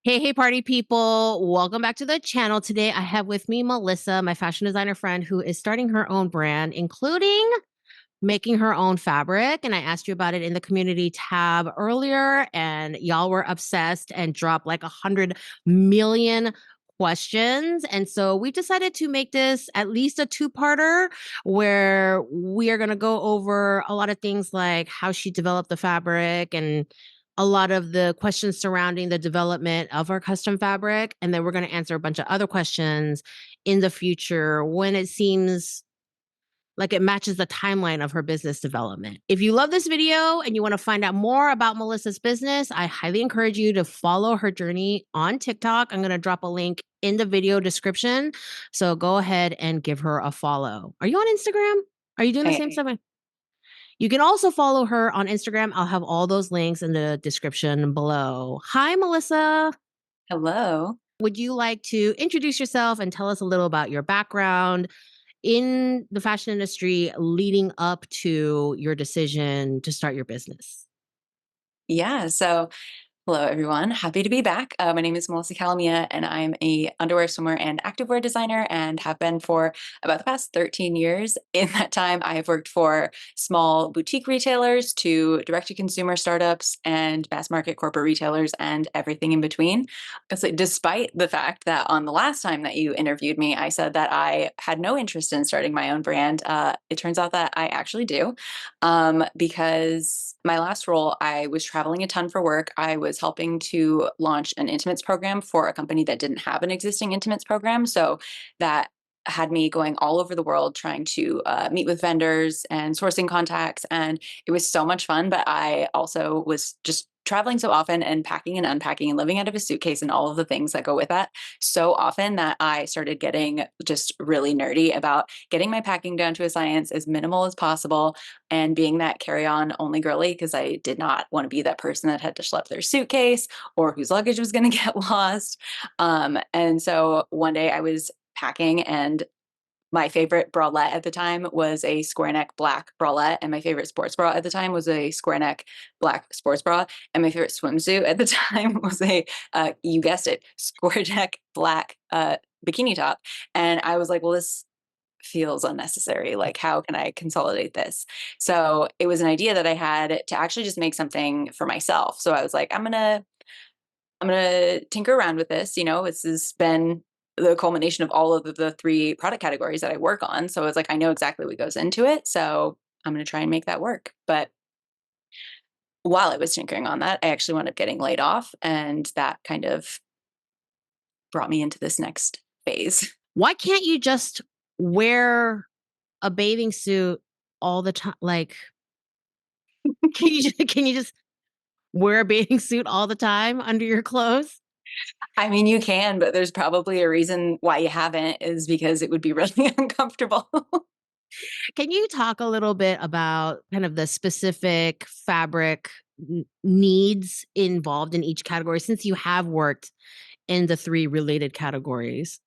Hey, party people. Welcome back to the channel. Today, I have with me Melissa, my fashion designer friend, who is starting her own brand, including making her own fabric. And I asked you about it in the community tab earlier, and y'all were obsessed and dropped like 100 million questions. And so we decided to make this at least a two-parter where we are going to go over a lot of things like how she developed the fabric and a lot of the questions surrounding the development of our custom fabric. And then we're going to answer a bunch of other questions in the future when it seems like it matches the timeline of her business development. If you love this video and you want to find out more about Melissa's business, I highly encourage you to follow her journey on TikTok. I'm going to drop a link in the video description. So go ahead and give her a follow. Are you on Instagram? Are you doing the same stuff? You can also follow her on Instagram. I'll have all those links in the description below. Hi, Melissa. Hello. Would you like to introduce yourself and tell us a little about your background in the fashion industry leading up to your decision to start your business? Yeah. Hello, everyone. Happy to be back. My name is Melissa Calamia, and I'm a underwear, swimwear, and activewear designer, and have been for about the past 13 years. In that time, I have worked for small boutique retailers to direct-to-consumer startups and mass market corporate retailers and everything in between. So despite the fact that on the last time that you interviewed me, I said that I had no interest in starting my own brand, it turns out that I actually do, because my last role, I was traveling a ton for work. I was helping to launch an intimates program for a company that didn't have an existing intimates program. So that had me going all over the world trying to meet with vendors and sourcing contacts. And it was so much fun. But I also was just traveling so often and packing and unpacking and living out of a suitcase and all of the things that go with that so often that I started getting just really nerdy about getting my packing down to a science, as minimal as possible, and being that carry-on only girly, because I did not want to be that person that had to schlep their suitcase or whose luggage was going to get lost. And so one day I was packing, and my favorite bralette at the time was a square neck black bralette, and my favorite sports bra at the time was a square neck black sports bra, and my favorite swimsuit at the time was a, you guessed it, square neck black bikini top. And I was like, well, this feels unnecessary. Like, how can I consolidate this? So it was an idea that I had to actually just make something for myself. So I was like, I'm gonna tinker around with this. This has been the culmination of all of the three product categories that I work on. So it's like I know exactly what goes into it. So I'm gonna try and make that work. But while I was tinkering on that, I actually wound up getting laid off, and that kind of brought me into this next phase. Why can't you just wear a bathing suit all the time? Like, can you just wear a bathing suit all the time under your clothes? I mean, you can, but there's probably a reason why you haven't, is because it would be really uncomfortable. Can you talk a little bit about kind of the specific fabric needs involved in each category since you have worked in the three related categories?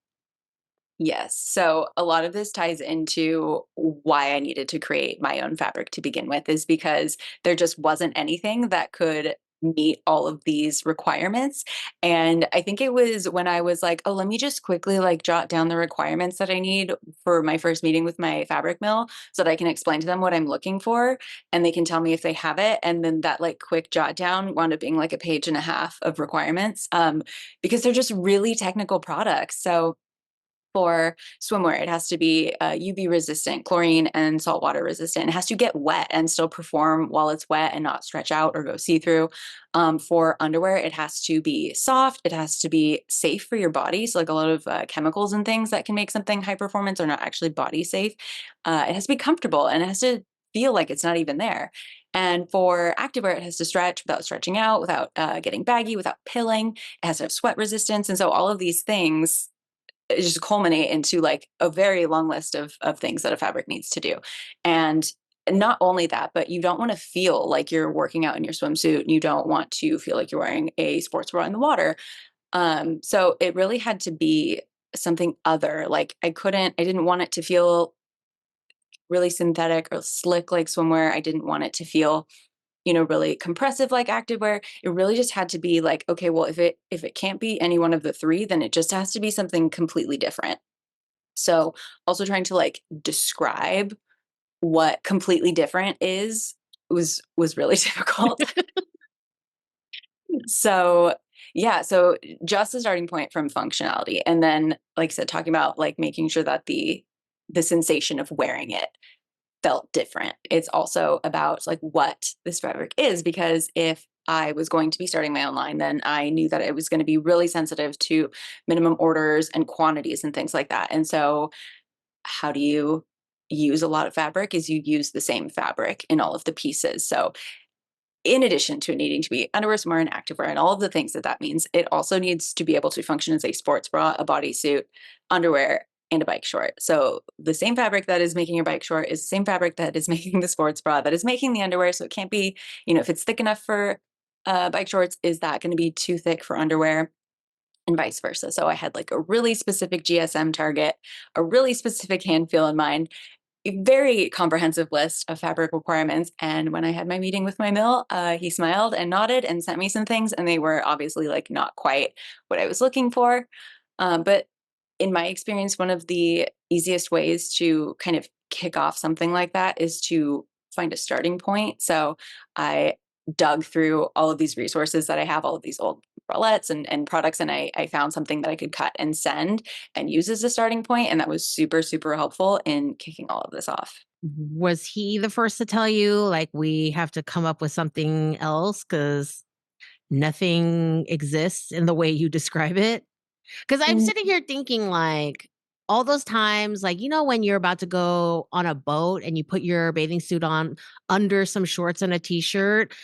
Yes. So a lot of this ties into why I needed to create my own fabric to begin with, is because there just wasn't anything that could meet all of these requirements. And I think it was when I was like, oh, let me just quickly like jot down the requirements that I need for my first meeting with my fabric mill so that I can explain to them what I'm looking for and they can tell me if they have it. And then that like quick jot down wound up being like a page and a half of requirements, because they're just really technical products. So for swimwear, it has to be UV resistant, chlorine and saltwater resistant. It has to get wet and still perform while it's wet and not stretch out or go see through. For underwear, it has to be soft. It has to be safe for your body. So, like a lot of chemicals and things that can make something high performance are not actually body safe. It has to be comfortable, and it has to feel like it's not even there. And for activewear, it has to stretch without stretching out, without getting baggy, without pilling. It has to have sweat resistance. And so all of these things just culminate into like a very long list of things that a fabric needs to do. And not only that, but you don't want to feel like you're working out in your swimsuit. You don't want to feel like you're wearing a sports bra in the water. So it really had to be something other. Like I didn't want it to feel really synthetic or slick like swimwear. I didn't want it to feel really compressive like activewear. It really just had to be like, okay, well, if it can't be any one of the three, then it just has to be something completely different. So also trying to like describe what completely different is was really difficult. So yeah, so just a starting point from functionality. And then, like I said, talking about like making sure that the sensation of wearing it felt different. It's also about like what this fabric is, because if I was going to be starting my own line, then I knew that it was going to be really sensitive to minimum orders and quantities and things like that. And so how do you use a lot of fabric is you use the same fabric in all of the pieces. So in addition to it needing to be underwear, swimwear, and activewear, and all of the things that that means, it also needs to be able to function as a sports bra, a bodysuit, underwear, and a bike short. So the same fabric that is making your bike short is the same fabric that is making the sports bra, that is making the underwear. So it can't be, if it's thick enough for bike shorts, is that going to be too thick for underwear? And vice versa. So I had like a really specific GSM target, a really specific hand feel in mind, a very comprehensive list of fabric requirements. And when I had my meeting with my mill, he smiled and nodded and sent me some things, and they were obviously like not quite what I was looking for. But in my experience, one of the easiest ways to kind of kick off something like that is to find a starting point. So I dug through all of these resources that I have, all of these old bralettes and products, and I found something that I could cut and send and use as a starting point. And that was super, super helpful in kicking all of this off. Was he the first to tell you, like, we have to come up with something else because nothing exists in the way you describe it? Because I'm Mm, sitting here thinking, like, all those times, like, when you're about to go on a boat and you put your bathing suit on under some shorts and a t-shirt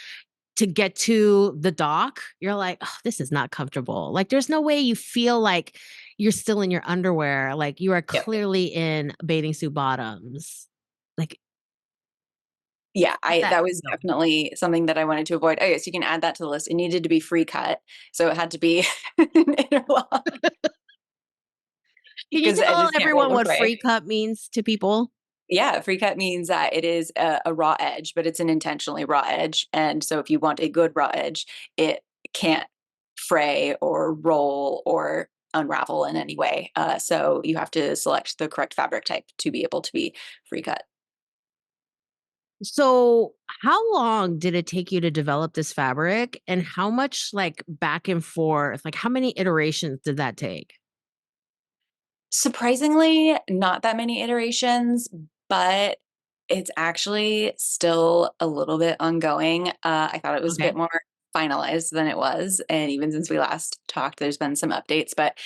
to get to the dock, you're like, oh, this is not comfortable. Like, there's no way you feel like you're still in your underwear. Like, you are Yep. clearly in bathing suit bottoms. Like, Yeah, how'd I that that was feel? definitely something that I wanted to avoid. Oh, yes, you can add that to the list. It needed to be free cut, so it had to be an interlock Can you because the tell edges can't roll everyone or what fray. free cup means to people? Yeah, free cut means that it is a raw edge, but it's an intentionally raw edge. And so if you want a good raw edge, it can't fray or roll or unravel in any way. So you have to select the correct fabric type to be able to be free cut. So, how long did it take you to develop this fabric and how much like back and forth, like how many iterations did that take? Surprisingly, not that many iterations, but it's actually still a little bit ongoing. I thought it was a bit Okay. more finalized than it was. And even since we last talked, there's been some updates. But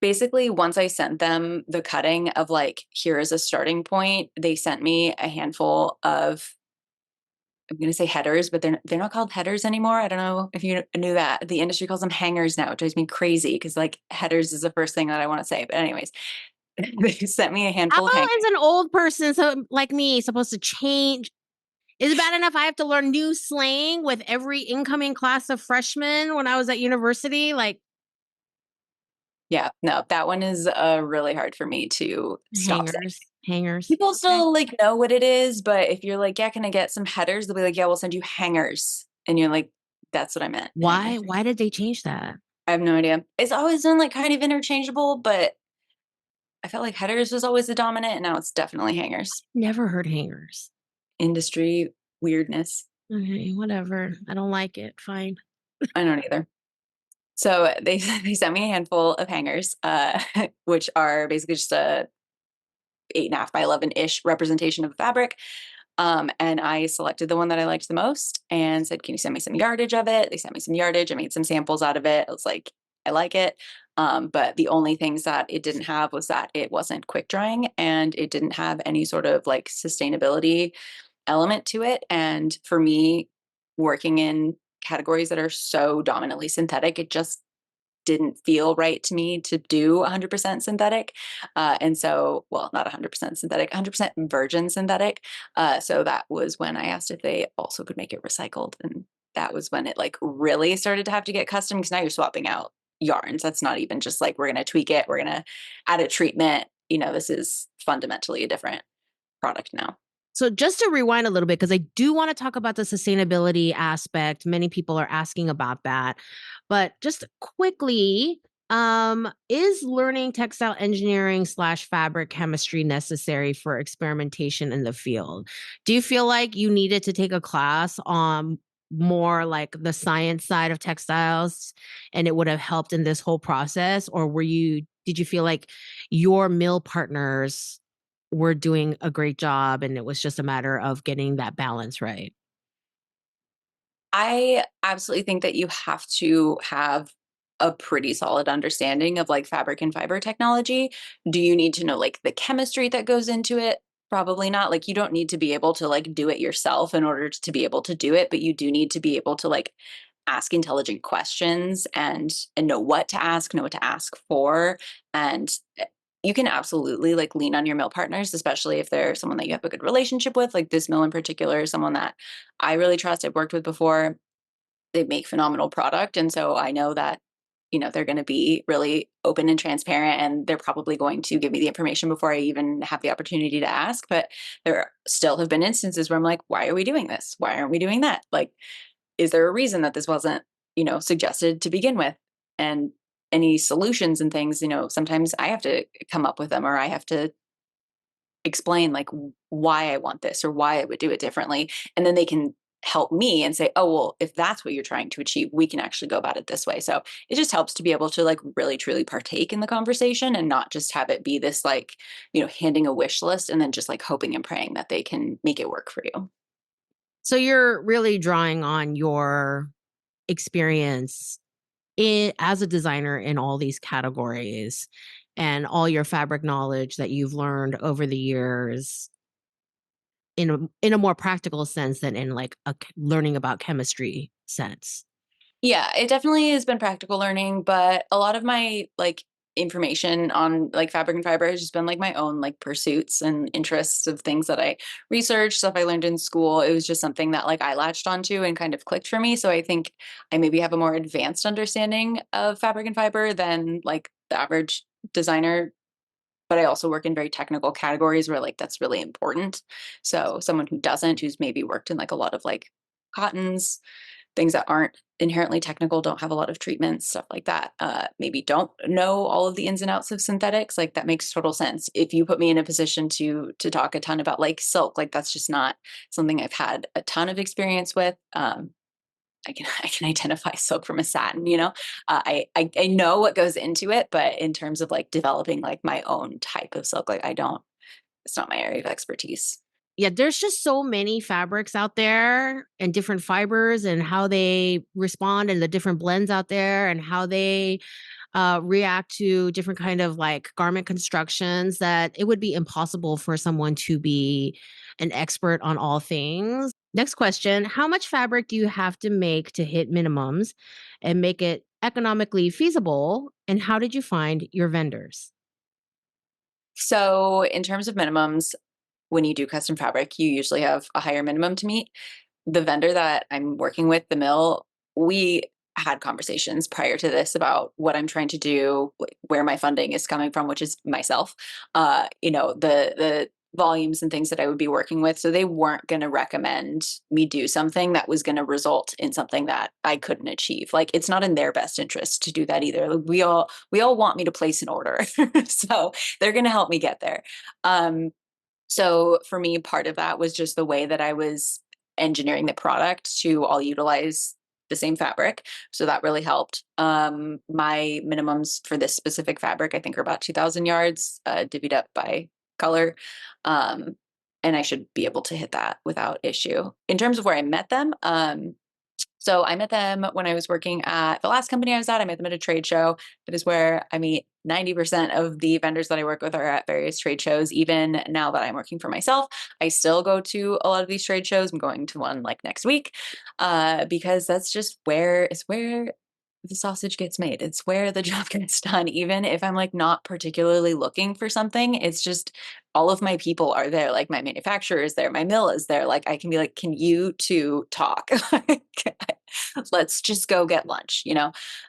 basically, once I sent them the cutting of like, here is a starting point, they sent me a handful of, I'm going to say headers, but they're not called headers anymore. I don't know if you knew that. The industry calls them hangers now. It drives me crazy because like headers is the first thing that I want to say. But anyways, they sent me a How handful of hangers. is an old person so like me supposed to change? Is it bad enough I have to learn new slang with every incoming class of freshmen when I was at university? Like Yeah, no, that one is really hard for me to stop saying. hangers, hangers. People Okay. still like know what it is, but if you're like, yeah, can I get some headers? They'll be like, yeah, we'll send you hangers. And you're like, that's what I meant. Why? Anyway, Why did they change that? I have no idea. It's always been like kind of interchangeable, but I felt like headers was always the dominant, and now it's definitely hangers. Never heard hangers. Industry weirdness. Okay, whatever. I don't like it. Fine. I don't either. So they they sent me a handful of hangers, which are basically just a 8.5 by 11-ish representation of the fabric. And I selected the one that I liked the most and said, can you send me some yardage of it? They sent me some yardage. I made some samples out of it. I was like, I like it. But the only things that it didn't have was that it wasn't quick drying and it didn't have any sort of like sustainability element to it. And for me, working in categories that are so dominantly synthetic, it just didn't feel right to me to do 100% synthetic. And so, well, not 100% synthetic, 100% virgin synthetic. So that was when I asked if they also could make it recycled. And that was when it like really started to have to get custom because now you're swapping out yarns. That's not even just like, we're going to tweak it, we're going to add a treatment. This is fundamentally a different product now. So just to rewind a little bit, because I do want to talk about the sustainability aspect. Many people are asking about that. But just quickly, is learning textile engineering slash fabric chemistry necessary for experimentation in the field? Do you feel like you needed to take a class on more like the science side of textiles and it would have helped in this whole process? Or did you feel like your mill partners were doing a great job and it was just a matter of getting that balance right? I absolutely think that you have to have a pretty solid understanding of like fabric and fiber technology. Do you need to know like the chemistry that goes into it? Probably not. Like you don't need to be able to like do it yourself in order to be able to do it, but you do need to be able to like ask intelligent questions and know what to ask for. And you can absolutely like lean on your mill partners, especially if they're someone that you have a good relationship with. Like this mill in particular is someone that I really trust. I've worked with before. They make phenomenal product. And so I know that, they're going to be really open and transparent, and they're probably going to give me the information before I even have the opportunity to ask. But there still have been instances where I'm like, why are we doing this? Why aren't we doing that? Like, is there a reason that this wasn't, suggested to begin with? And any solutions and things, sometimes I have to come up with them, or I have to explain like why I want this or why I would do it differently. And then they can help me and say, oh, well, if that's what you're trying to achieve, we can actually go about it this way. So it just helps to be able to like really truly partake in the conversation and not just have it be this like, handing a wish list and then just like hoping and praying that they can make it work for you. So you're really drawing on your experience as a designer in all these categories and all your fabric knowledge that you've learned over the years in a more practical sense than in like learning about chemistry sense. Yeah, it definitely has been practical learning, but a lot of my like information on like fabric and fiber has just been like my own like pursuits and interests of things that I researched, stuff I learned in school. It was just something that like I latched onto and kind of clicked for me. So I think I maybe have a more advanced understanding of fabric and fiber than like the average designer. But I also work in very technical categories where like that's really important. So someone who doesn't, who's maybe worked in like a lot of like cottons, things that aren't inherently technical, don't have a lot of treatments, stuff like that. Maybe don't know all of the ins and outs of synthetics. Like that makes total sense. If you put me in a position to talk a ton about like silk, like that's just not something I've had a ton of experience with. I can identify silk from a satin. I know what goes into it, but in terms of like developing like my own type of silk, like I don't. It's not my area of expertise. Yeah, there's just so many fabrics out there and different fibers and how they respond and the different blends out there and how they react to different kind of like garment constructions that it would be impossible for someone to be an expert on all things. Next question, how much fabric do you have to make to hit minimums and make it economically feasible? And how did you find your vendors? So in terms of minimums, when you do custom fabric, you usually have a higher minimum to meet. The vendor that I'm working with, the mill, we had conversations prior to this about what I'm trying to do, where my funding is coming from, which is myself. The volumes and things that I would be working with. So they weren't going to recommend me do something that was going to result in something that I couldn't achieve. Like it's not in their best interest to do that either. Like, we all want me to place an order. So they're going to help me get there. So for me, part of that was just the way that I was engineering the product to all utilize the same fabric. So that really helped. My minimums for this specific fabric, I think, are about 2,000 yards, divvied up by color. Um, and I should be able to hit that without issue. In terms of where I met them, so I met them when I was working at the last company I was at. I met them at a trade show. That is where I meet 90% of the vendors that I work with are at various trade shows. Even now that I'm working for myself, I still go to a lot of these trade shows. I'm going to one like next week, because that's just where the sausage gets made. It's where the job gets done. Even if I'm like not particularly looking for something, it's just all of my people are there. Like my manufacturer is there, my mill is there. Like I can be like, can you two talk? Let's just go get lunch.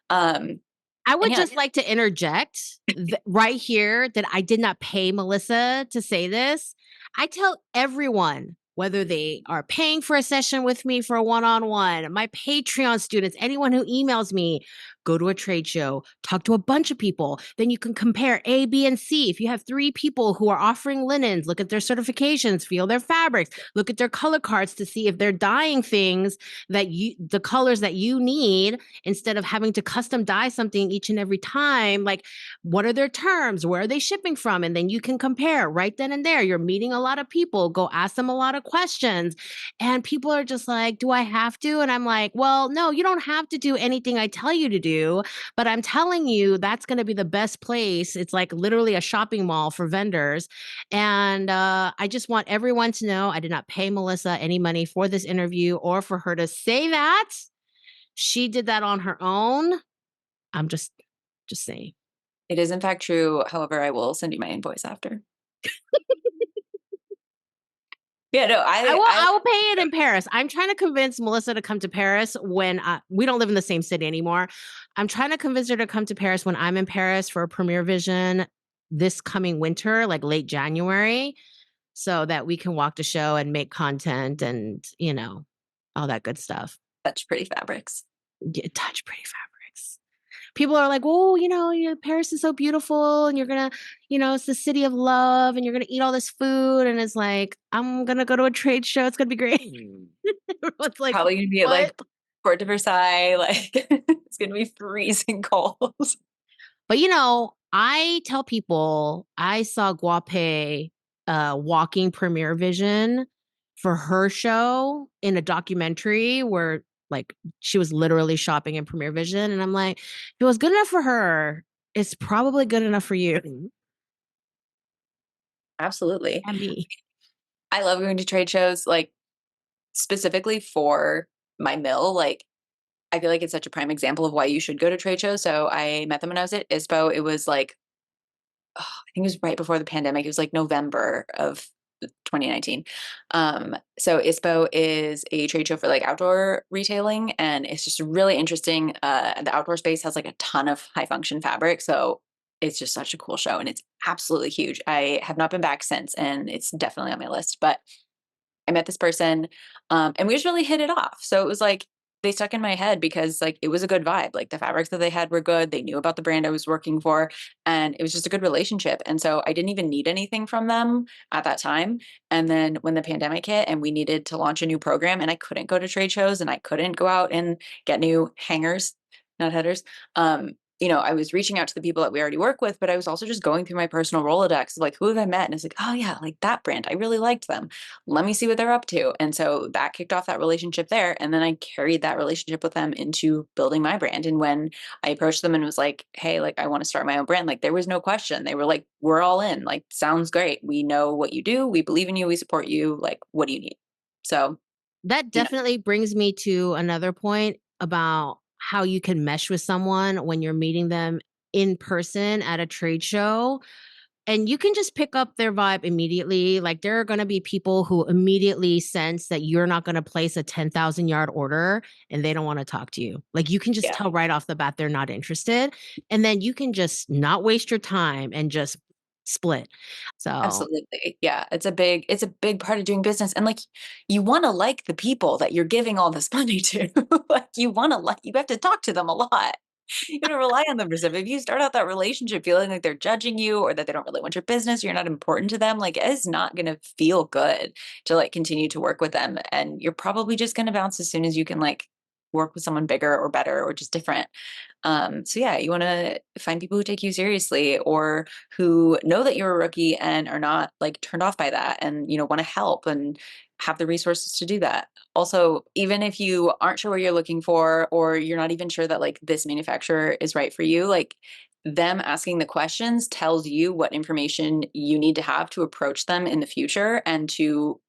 Um, I and would yeah, just like to interject right here that I did not pay Melissa to say this. I tell everyone, whether they are paying for a session with me for a one-on-one, my Patreon students, anyone who emails me, go to a trade show, talk to a bunch of people. Then you can compare A, B, and C. If you have 3 people who are offering linens, look at their certifications, feel their fabrics, look at their color cards to see if they're dyeing things the colors that you need, instead of having to custom dye something each and every time. Like, what are their terms? Where are they shipping from? And then you can compare right then and there. You're meeting a lot of people, go ask them a lot of questions. And people are just like, do I have to? And I'm like, well, no, you don't have to do anything I tell you to do, but I'm telling you that's going to be the best place. It's like literally a shopping mall for vendors. And I just want everyone to know I did not pay Melissa any money for this interview or for her to say that. She did that on her own. I'm just saying. It is in fact true. However, I will send you my invoice after. Yeah, no, I will pay it in Paris. I'm trying to convince Melissa to come to Paris when we don't live in the same city anymore. I'm trying to convince her to come to Paris when I'm in Paris for a Premiere Vision this coming winter, like late January, so that we can walk the show and make content and, all that good stuff. touch pretty fabrics. Yeah, touch pretty fabrics. People are like, oh, Paris is so beautiful and you're going to, it's the city of love and you're going to eat all this food. And it's like, I'm going to go to a trade show. It's going to be great. Everyone's like, Probably gonna be at what? like Port de Versailles, like it's gonna be freezing cold. But I tell people I saw Guape walking Premiere Vision for her show in a documentary where like she was literally shopping in Premiere Vision. And I'm like, if it was good enough for her, it's probably good enough for you Absolutely. and me. I love going to trade shows, like specifically for my mill. Like I feel like it's such a prime example of why you should go to trade shows. So I met them when I was at ISPO. It was like, I think it was right before the pandemic. It was like November of 2019. So ISPO is a trade show for like outdoor retailing, and it's just really interesting. The outdoor space has like a ton of high function fabric, so it's just such a cool show, and it's absolutely huge. I have not been back since, and it's definitely on my list. But I met this person, and we just really hit it off. So it was like they stuck in my head because like it was a good vibe. Like the fabrics that they had were good. They knew about the brand I was working for, and it was just a good relationship. And so I didn't even need anything from them at that time. And then when the pandemic hit and we needed to launch a new program, and I couldn't go to trade shows and I couldn't go out and get new hangers, not headers. I was reaching out to the people that we already work with, but I was also just going through my personal Rolodex of like, who have I met? And it's like, oh yeah, like that brand. I really liked them. Let me see what they're up to. And so that kicked off that relationship there. And then I carried that relationship with them into building my brand. And when I approached them and was like, hey, like I want to start my own brand, like there was no question. They were like, we're all in. Like, sounds great. We know what you do. We believe in you. We support you. Like, what do you need? So, That you know, definitely brings me to another point about how you can mesh with someone when you're meeting them in person at a trade show. And you can just pick up their vibe immediately. Like there are going to be people who immediately sense that you're not going to place a 10,000-yard order and they don't want to talk to you. Like you can just yeah. tell right off the bat they're not interested. And then you can just not waste your time and just split. So Absolutely. Yeah. It's a big part of doing business. And like you want to like the people that you're giving all this money to. Like you have to talk to them a lot. You gotta rely on them for stuff. If you start out that relationship feeling like they're judging you or that they don't really want your business, you're not important to them, like it's not gonna feel good to like continue to work with them. And you're probably just gonna bounce as soon as you can like work with someone bigger or better or just different. So yeah, you want to find people who take you seriously or who know that you're a rookie and are not like turned off by that and want to help and have the resources to do that. Also, even if you aren't sure what you're looking for or you're not even sure that like this manufacturer is right for you, like them asking the questions tells you what information you need to have to approach them in the future and to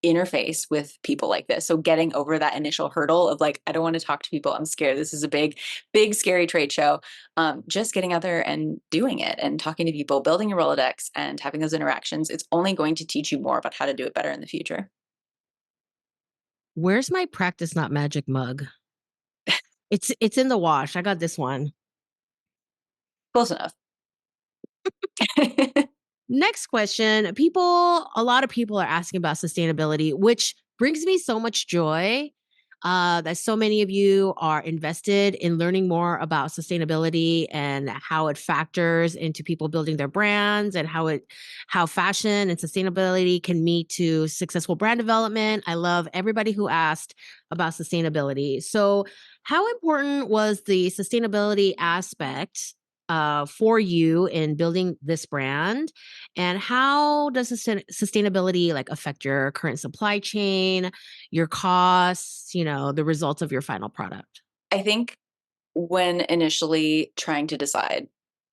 interface with people like this. So getting over that initial hurdle of like, I don't want to talk to people. I'm scared. This is a big, big, scary trade show. Just getting out there and doing it and talking to people, building your Rolodex and having those interactions. It's only going to teach you more about how to do it better in the future. where's my practice not magic mug? It's in the wash. I got this one. Close enough. Next question. A lot of people are asking about sustainability, which brings me so much joy that so many of you are invested in learning more about sustainability and how it factors into people building their brands and how fashion and sustainability can meet to successful brand development. I love everybody who asked about sustainability. So, how important was the sustainability aspect for you in building this brand? And how does sustainability like affect your current supply chain, your costs, the results of your final product? I think when initially trying to decide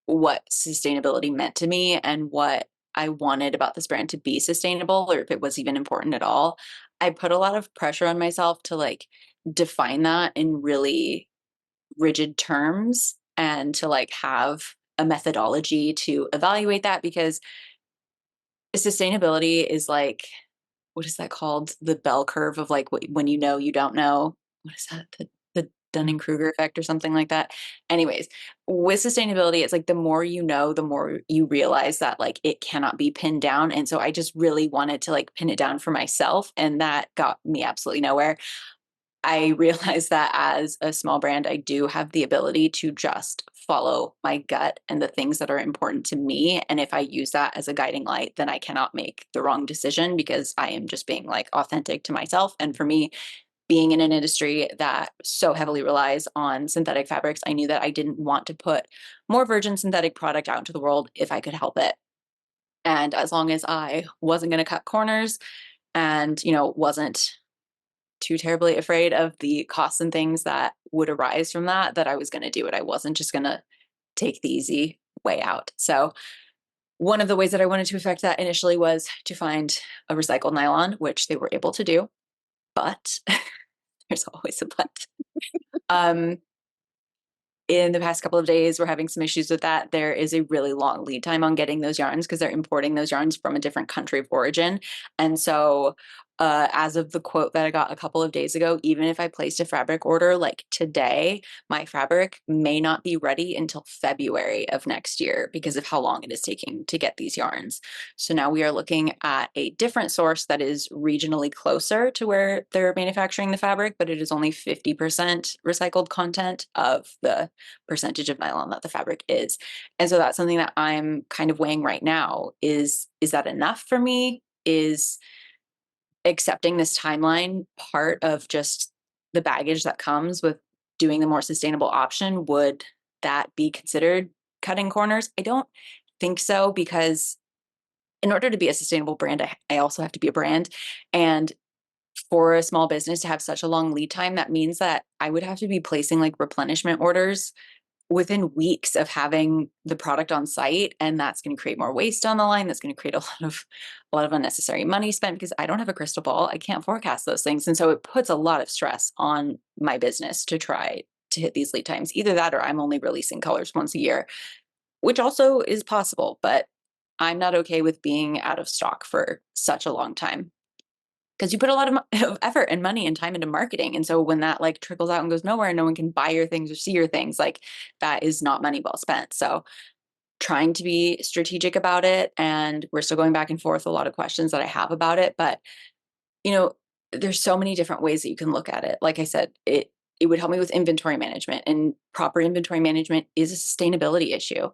what sustainability meant to me and what I wanted about this brand to be sustainable, or if it was even important at all, I put a lot of pressure on myself to like define that in really rigid terms and to like have a methodology to evaluate that, because sustainability is like, what is that called? The bell curve of like when you know you don't know. What is that? The Dunning Kruger effect or something like that. Anyways, with sustainability, it's like the more you know, the more you realize that like it cannot be pinned down. And so I just really wanted to like pin it down for myself. And that got me absolutely nowhere. I realized that as a small brand, I do have the ability to just follow my gut and the things that are important to me. And if I use that as a guiding light, then I cannot make the wrong decision because I am just being like authentic to myself. And for me, being in an industry that so heavily relies on synthetic fabrics, I knew that I didn't want to put more virgin synthetic product out into the world if I could help it. And as long as I wasn't going to cut corners and, wasn't too terribly afraid of the costs and things that would arise from that, that I was going to do it. I wasn't just going to take the easy way out. So one of the ways that I wanted to affect that initially was to find a recycled nylon, which they were able to do, but there's always a but. Um, in the past couple of days, we're having some issues with that. There is a really long lead time on getting those yarns because they're importing those yarns from a different country of origin. And so, as of the quote that I got a couple of days ago, even if I placed a fabric order like today, my fabric may not be ready until February of next year because of how long it is taking to get these yarns. So now we are looking at a different source that is regionally closer to where they're manufacturing the fabric, but it is only 50% recycled content of the percentage of nylon that the fabric is. And so that's something that I'm kind of weighing right now. Is that enough for me? Is accepting this timeline part of just the baggage that comes with doing the more sustainable option? Would that be considered cutting corners? I don't think so, because in order to be a sustainable brand, I also have to be a brand. And for a small business to have such a long lead time, that means that I would have to be placing like replenishment orders within weeks of having the product on site, and that's going to create more waste on the line. That's going to create a lot of unnecessary money spent because I don't have a crystal ball. I can't forecast those things. And so it puts a lot of stress on my business to try to hit these lead times. Either that or I'm only releasing colors once a year, which also is possible, but I'm not okay with being out of stock for such a long time, because you put a lot of effort and money and time into marketing. And so when that like trickles out and goes nowhere and no one can buy your things or see your things, like that is not money well spent. So trying to be strategic about it. And we're still going back and forth, a lot of questions that I have about it, but you know, there's so many different ways that you can look at it. Like I said, it would help me with inventory management, and proper inventory management is a sustainability issue.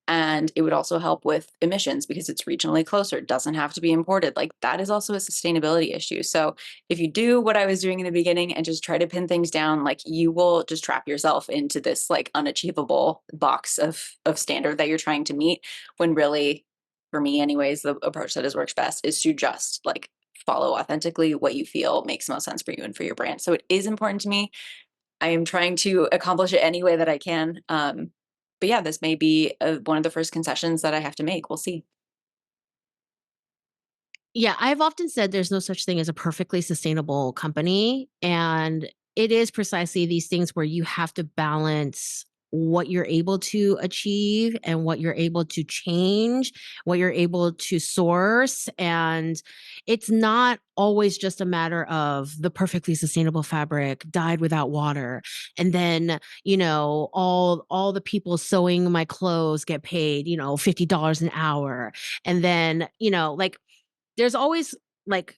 And it would also help with emissions because it's regionally closer. It doesn't have to be imported. Like that is also a sustainability issue. So if you do what I was doing in the beginning and just try to pin things down, like you will just trap yourself into this like unachievable box of standard that you're trying to meet, when really, for me anyways, the approach that has worked best is to just like follow authentically what you feel makes most sense for you and for your brand. So it is important to me. I am trying to accomplish it any way that I can. But yeah, this may be one of the first concessions that I have to make. We'll see. Yeah, I've often said there's no such thing as a perfectly sustainable company. And it is precisely these things where you have to balance what you're able to achieve and what you're able to change, what you're able to source. And it's not always just a matter of the perfectly sustainable fabric dyed without water. And then, all the people sewing my clothes get paid, $50 an hour. And then, like there's always like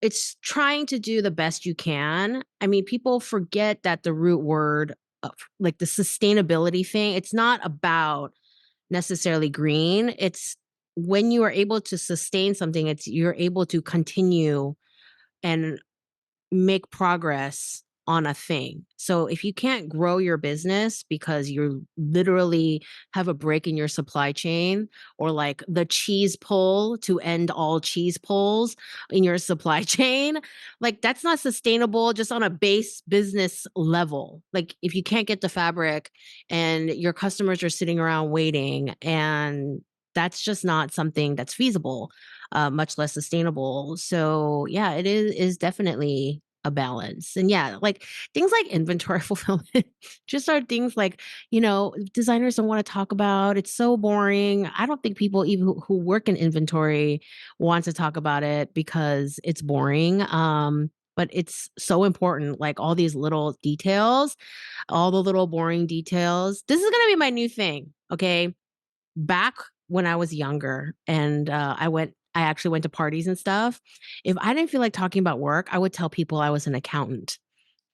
it's trying to do the best you can. I mean, people forget that the root word of like the sustainability thing, it's not about necessarily green. It's when you are able to sustain something, it's you're able to continue and make progress on a thing. So if you can't grow your business because you literally have a break in your supply chain, or like the cheese pull to end all cheese pulls in your supply chain, like that's not sustainable just on a base business level. Like if you can't get the fabric and your customers are sitting around waiting, and that's just not something that's feasible, much less sustainable. So yeah, it is definitely a balance. And yeah, like things like inventory fulfillment just are things like, designers don't want to talk about. It's so boring. I don't think people even who work in inventory want to talk about it because it's boring. But it's so important, like all these little details, all the little boring details. This is going to be my new thing. Okay. Back when I was younger and I actually went to parties and stuff. If I didn't feel like talking about work, I would tell people I was an accountant,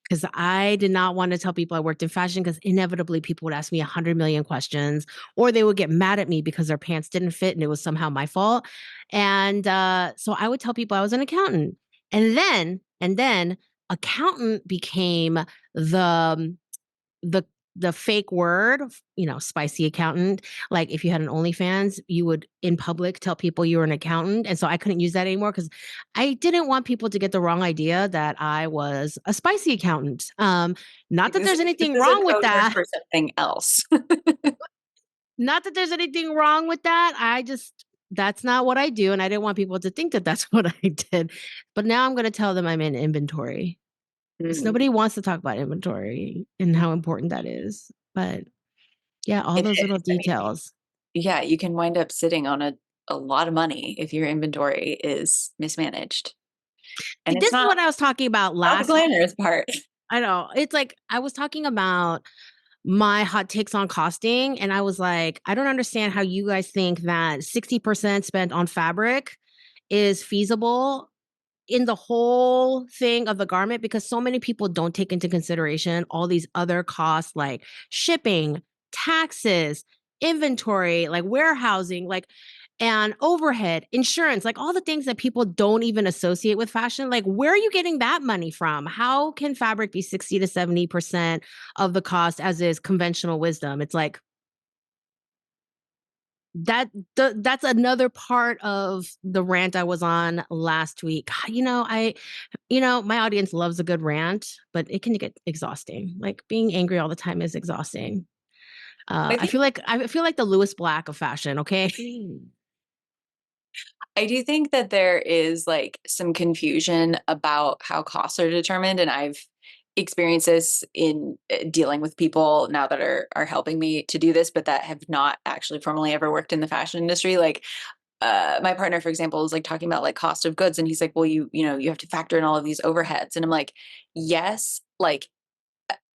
because I did not want to tell people I worked in fashion, because inevitably people would ask me 100 million questions, or they would get mad at me because their pants didn't fit and it was somehow my fault. And so I would tell people I was an accountant. And then accountant became the the the fake word, spicy accountant. Like if you had an OnlyFans, you would in public tell people you were an accountant. And so I couldn't use that anymore because I didn't want people to get the wrong idea that I was a spicy accountant. Not Like that there's this anything is a wrong with code word that. for something else. Not that there's anything wrong with that. That's not what I do. And I didn't want people to think that that's what I did. But now I'm going to tell them I'm in inventory. Because Mm. nobody wants to talk about inventory and how important that is. But yeah, all It those is. little I mean, details. yeah, you can wind up sitting on a lot of money if your inventory is mismanaged. See, And it's this is not what I was talking about not the last. glamorous part. I know. It's like I was talking about my hot takes on costing, and I was like, I don't understand how you guys think that 60% spent on fabric is feasible in the whole thing of the garment, because so many people don't take into consideration all these other costs like shipping, taxes, inventory, like warehousing, like and overhead, insurance, like all the things that people don't even associate with fashion. Like, where are you getting that money from? How can fabric be 60 to 70% of the cost as is conventional wisdom? It's like that's another part of the rant I was on last week. My audience loves a good rant, but it can get exhausting. Like being angry all the time is exhausting. I I think feel like the Lewis Black of fashion. Okay. I do think that there is like some confusion about how costs are determined, and I've experienced this in dealing with people now that are helping me to do this, but that have not actually formally ever worked in the fashion industry. Like my partner, for example, is like talking about like cost of goods, and he's like, well, you have to factor in all of these overheads. And I'm like, yes, like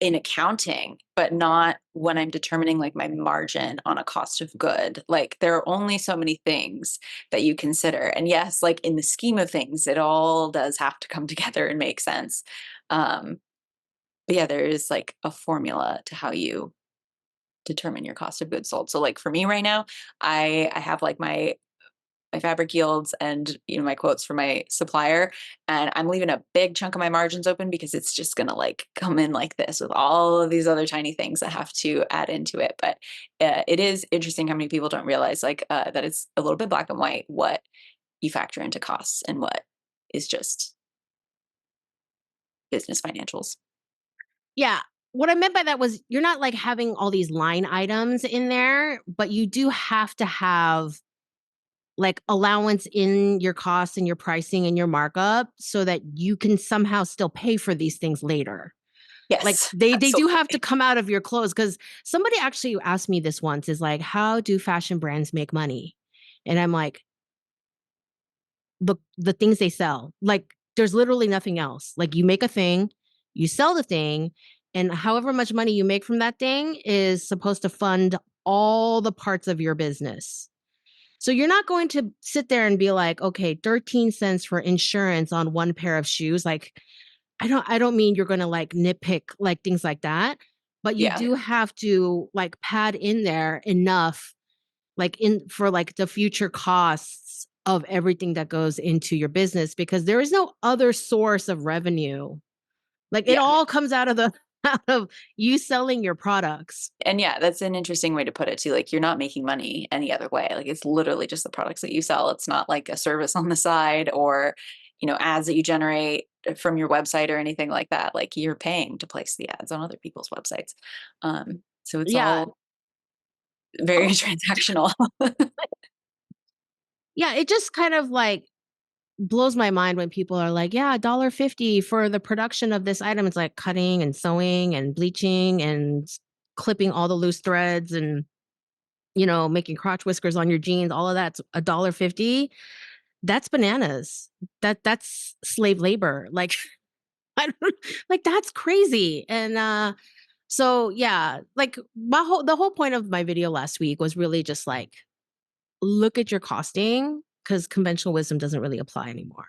in accounting, but not when I'm determining like my margin on a cost of good. Like there are only so many things that you consider. And yes, like in the scheme of things, it all does have to come together and make sense. Um, but yeah, there is like a formula to how you determine your cost of goods sold. So like for me right now, I have like my fabric yields and my quotes from my supplier, and I'm leaving a big chunk of my margins open because it's just going to like come in like this with all of these other tiny things that have to add into it. But it is interesting how many people don't realize like that it's a little bit black and white what you factor into costs and what is just business financials. Yeah. What I meant by that was you're not like having all these line items in there, but you do have to have like allowance in your costs and your pricing and your markup so that you can somehow still pay for these things later. Like Yes, they do have to absolutely. come out of your clothes, because somebody actually asked me this once, is like, how do fashion brands make money? And I'm like, the things they sell. Like there's literally nothing else. Like you make a thing, you sell the thing, and however much money you make from that thing is supposed to fund all the parts of your business. So you're not going to sit there and be like, okay, 13 cents for insurance on one pair of shoes. Like I don't mean you're going to like nitpick like things like that, but you Yeah. do have to like pad in there enough like in for like the future costs of everything that goes into your business, because there is no other source of revenue. Like it Yeah. all comes out of the out of you selling your products. And yeah, that's an interesting way to put it too. Like you're not making money any other way. Like it's literally just the products that you sell. It's not like a service on the side or, ads that you generate from your website or anything like that. Like you're paying to place the ads on other people's websites. So it's Yeah. all very Oh, transactional. yeah, it just kind of like blows my mind when people are like, yeah, $1.50 for the production of this item. It's like cutting and sewing and bleaching and clipping all the loose threads and making crotch whiskers on your jeans. All of that's $1.50. That's bananas. That's slave labor. Like I don't, like that's crazy. And so yeah, like the whole point of my video last week was really just like look at your costing, because conventional wisdom doesn't really apply anymore.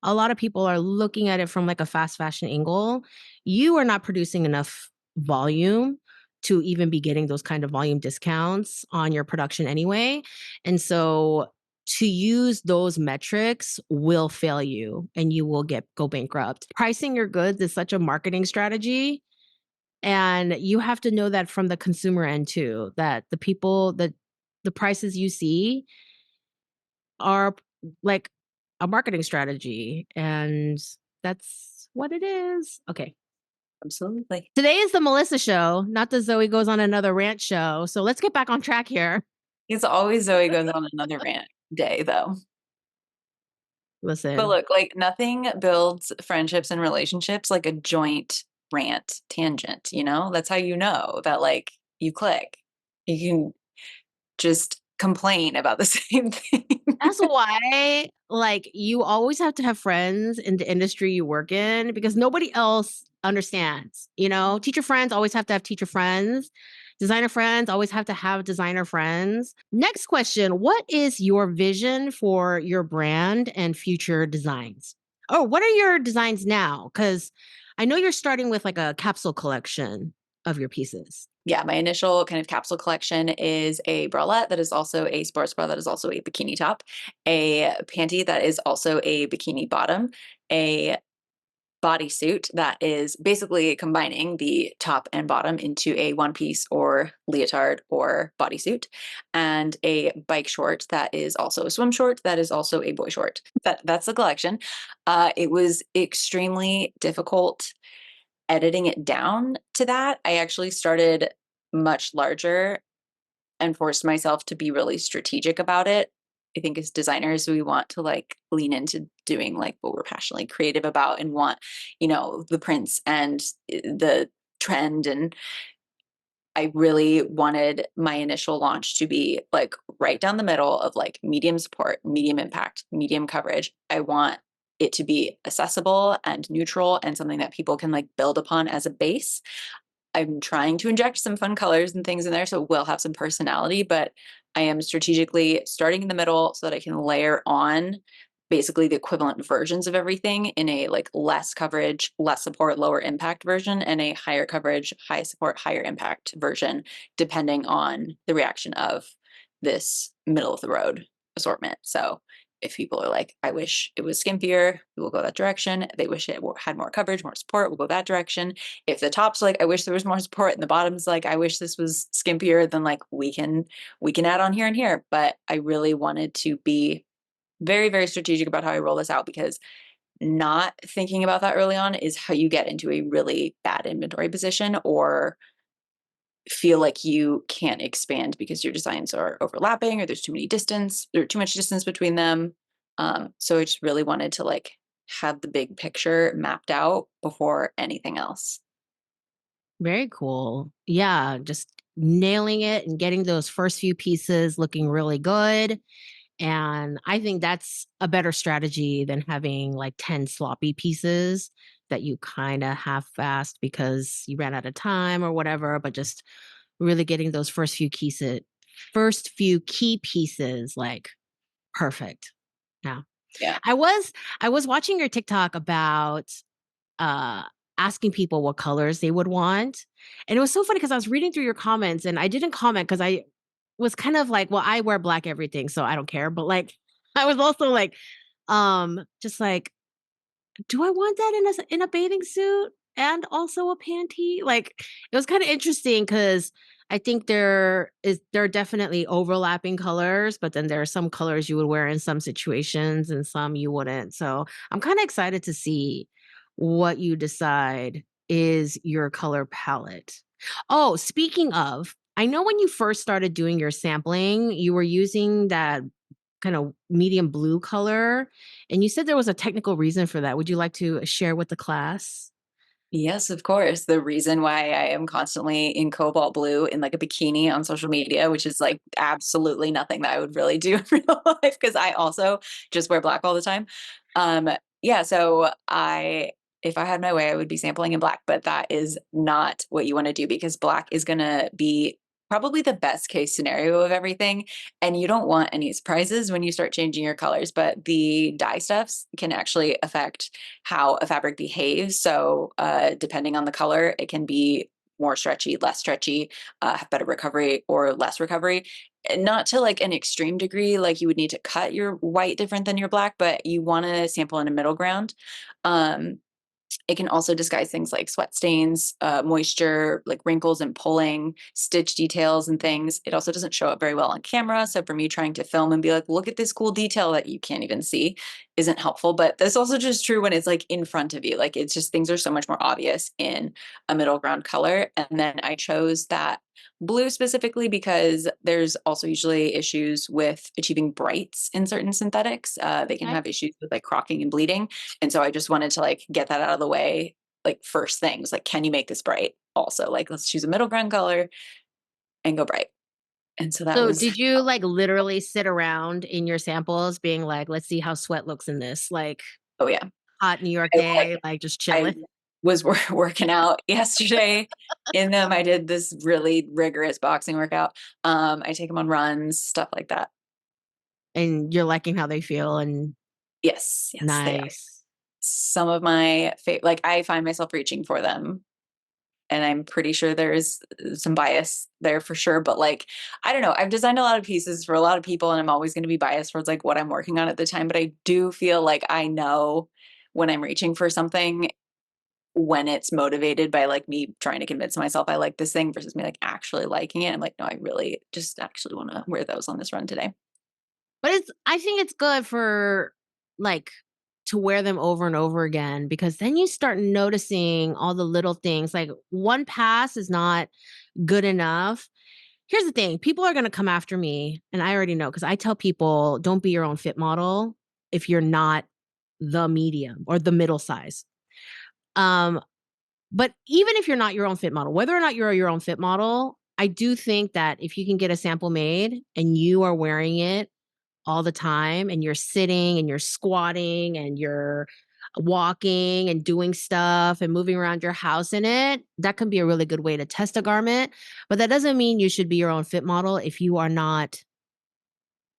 A lot of people are looking at it from like a fast fashion angle. You are not producing enough volume to even be getting those kind of volume discounts on your production anyway. And so to use those metrics will fail you and you will go bankrupt. Pricing your goods is such a marketing strategy, and you have to know that from the consumer end too, that the prices you see are like a marketing strategy, and that's what it is. Okay. Absolutely. Today is the Melissa show, not the Zoe goes on another rant show. So let's get back on track here. It's always Zoe goes on another rant day though. But Listen, look, like nothing builds friendships and relationships like a joint rant tangent, That's how you know that like you click. You can just complain about the same thing. that's why like you always have to have friends in the industry you work in, because nobody else understands. Teacher friends always have to have teacher friends. Designer friends always have to have designer friends. Next question, what is your vision for your brand and future designs? Oh, what are your designs now? Cuz I know you're starting with like a capsule collection of your pieces. Yeah, my initial kind of capsule collection is a bralette that is also a sports bra that is also a bikini top, a panty that is also a bikini bottom, a bodysuit that is basically combining the top and bottom into a one piece or leotard or bodysuit, and a bike short that is also a swim short that is also a boy short. That's the collection. It was extremely difficult editing it down to that. I actually started much larger and forced myself to be really strategic about it. I think as designers, we want to like lean into doing like what we're passionately creative about and want, the prints and the trend. And I really wanted my initial launch to be like right down the middle of like medium support, medium impact, medium coverage. I want it to be accessible and neutral and something that people can like build upon as a base. I'm trying to inject some fun colors and things in there, so it will have some personality, but I am strategically starting in the middle so that I can layer on basically the equivalent versions of everything in a like less coverage, less support, lower impact version, and a higher coverage, high support, higher impact version, depending on the reaction of this middle of the road assortment. So if people are like, I wish it was skimpier, we will go that direction. They wish it had more coverage, more support, we'll go that direction. If the top's like, I wish there was more support, and the bottom's like, I wish this was skimpier, then like we can add on here and here. But I really wanted to be very, very strategic about how I roll this out, because not thinking about that early on is how you get into a really bad inventory position or feel like you can't expand because your designs are overlapping or there's too much distance between them. So I just really wanted to like have the big picture mapped out before anything else. Very cool. Yeah, just nailing it and getting those first few pieces looking really good. And I think that's a better strategy than having like 10 sloppy pieces that you kind of half-assed because you ran out of time or whatever, but just really getting those first few key pieces like perfect. Yeah. Yeah. I was I was watching your TikTok about uh asking people what colors they would want. And it was so funny because I was reading through your comments and I didn't comment because I was kind of like, well, I wear black everything, so I don't care. But like I was also like, just like, do I want that in a bathing suit and also a panty? Like it was kind of interesting because I think there are definitely overlapping colors, but then there are some colors you would wear in some situations and some you wouldn't. So I'm kind of excited to see what you decide is your color palette. Oh, speaking of, I know when you first started doing your sampling, you were using that kind of medium blue color, and you said there was a technical reason for that. Would you like to share with the class? Yes, of course. The reason why I am constantly in cobalt blue in like a bikini on social media, which is like absolutely nothing that I would really do in real life because I also just wear black all the time. Um, yeah, so if I had my way, I would be sampling in black, but that is not what you want to do because black is going to be probably the best case scenario of everything. And you don't want any surprises when you start changing your colors, but the dye stuffs can actually affect how a fabric behaves. So, depending on the color, it can be more stretchy, less stretchy, have better recovery or less recovery. And not to like an extreme degree, like you would need to cut your white different than your black, but you want to sample in a middle ground. Um, it can also disguise things like sweat stains, moisture, like wrinkles and pulling, stitch details and things. It also doesn't show up very well on camera. So for me trying to film and be like, look at this cool detail that you can't even see isn't helpful. But that's also just true when it's like in front of you. Like it's just things are so much more obvious in a middle ground color. And then I chose that blue specifically because there's also usually issues with achieving brights in certain synthetics. They can Okay. have issues with like crocking and bleeding. And so I just wanted to like get that out of the way, like first things, like, can you make this bright? Also, like, let's choose a middle ground color and go bright. And so that So was, did you like literally sit around in your samples being like, let's see how sweat looks in this, like oh yeah, hot New York I, day, like just I chilling? was working out yesterday in them. I did this really rigorous boxing workout. I take them on runs, stuff like that. And you're liking how they feel and Yes, yes, they are. nice. Some of my like I find myself reaching for them and I'm pretty sure there's some bias there for sure. But like, I don't know. I've designed a lot of pieces for a lot of people, and I'm always going to be biased towards like what I'm working on at the time. But I do feel like I know when I'm reaching for something when it's motivated by like me trying to convince myself I like this thing versus me like actually liking it. I'm like, no, I really just actually want to wear those on this run today. But I think it's good for like to wear them over and over again because then you start noticing all the little things. Like one pass is not good enough. Here's the thing, people are going to come after me and I already know because I tell people don't be your own fit model if you're not the medium or the middle size. Um but even if you're not your own fit model, whether or not you're your own fit model, I do think that if you can get a sample made and you are wearing it all the time and you're sitting and you're squatting and you're walking and doing stuff and moving around your house in it, that can be a really good way to test a garment. But that doesn't mean you should be your own fit model if you are not.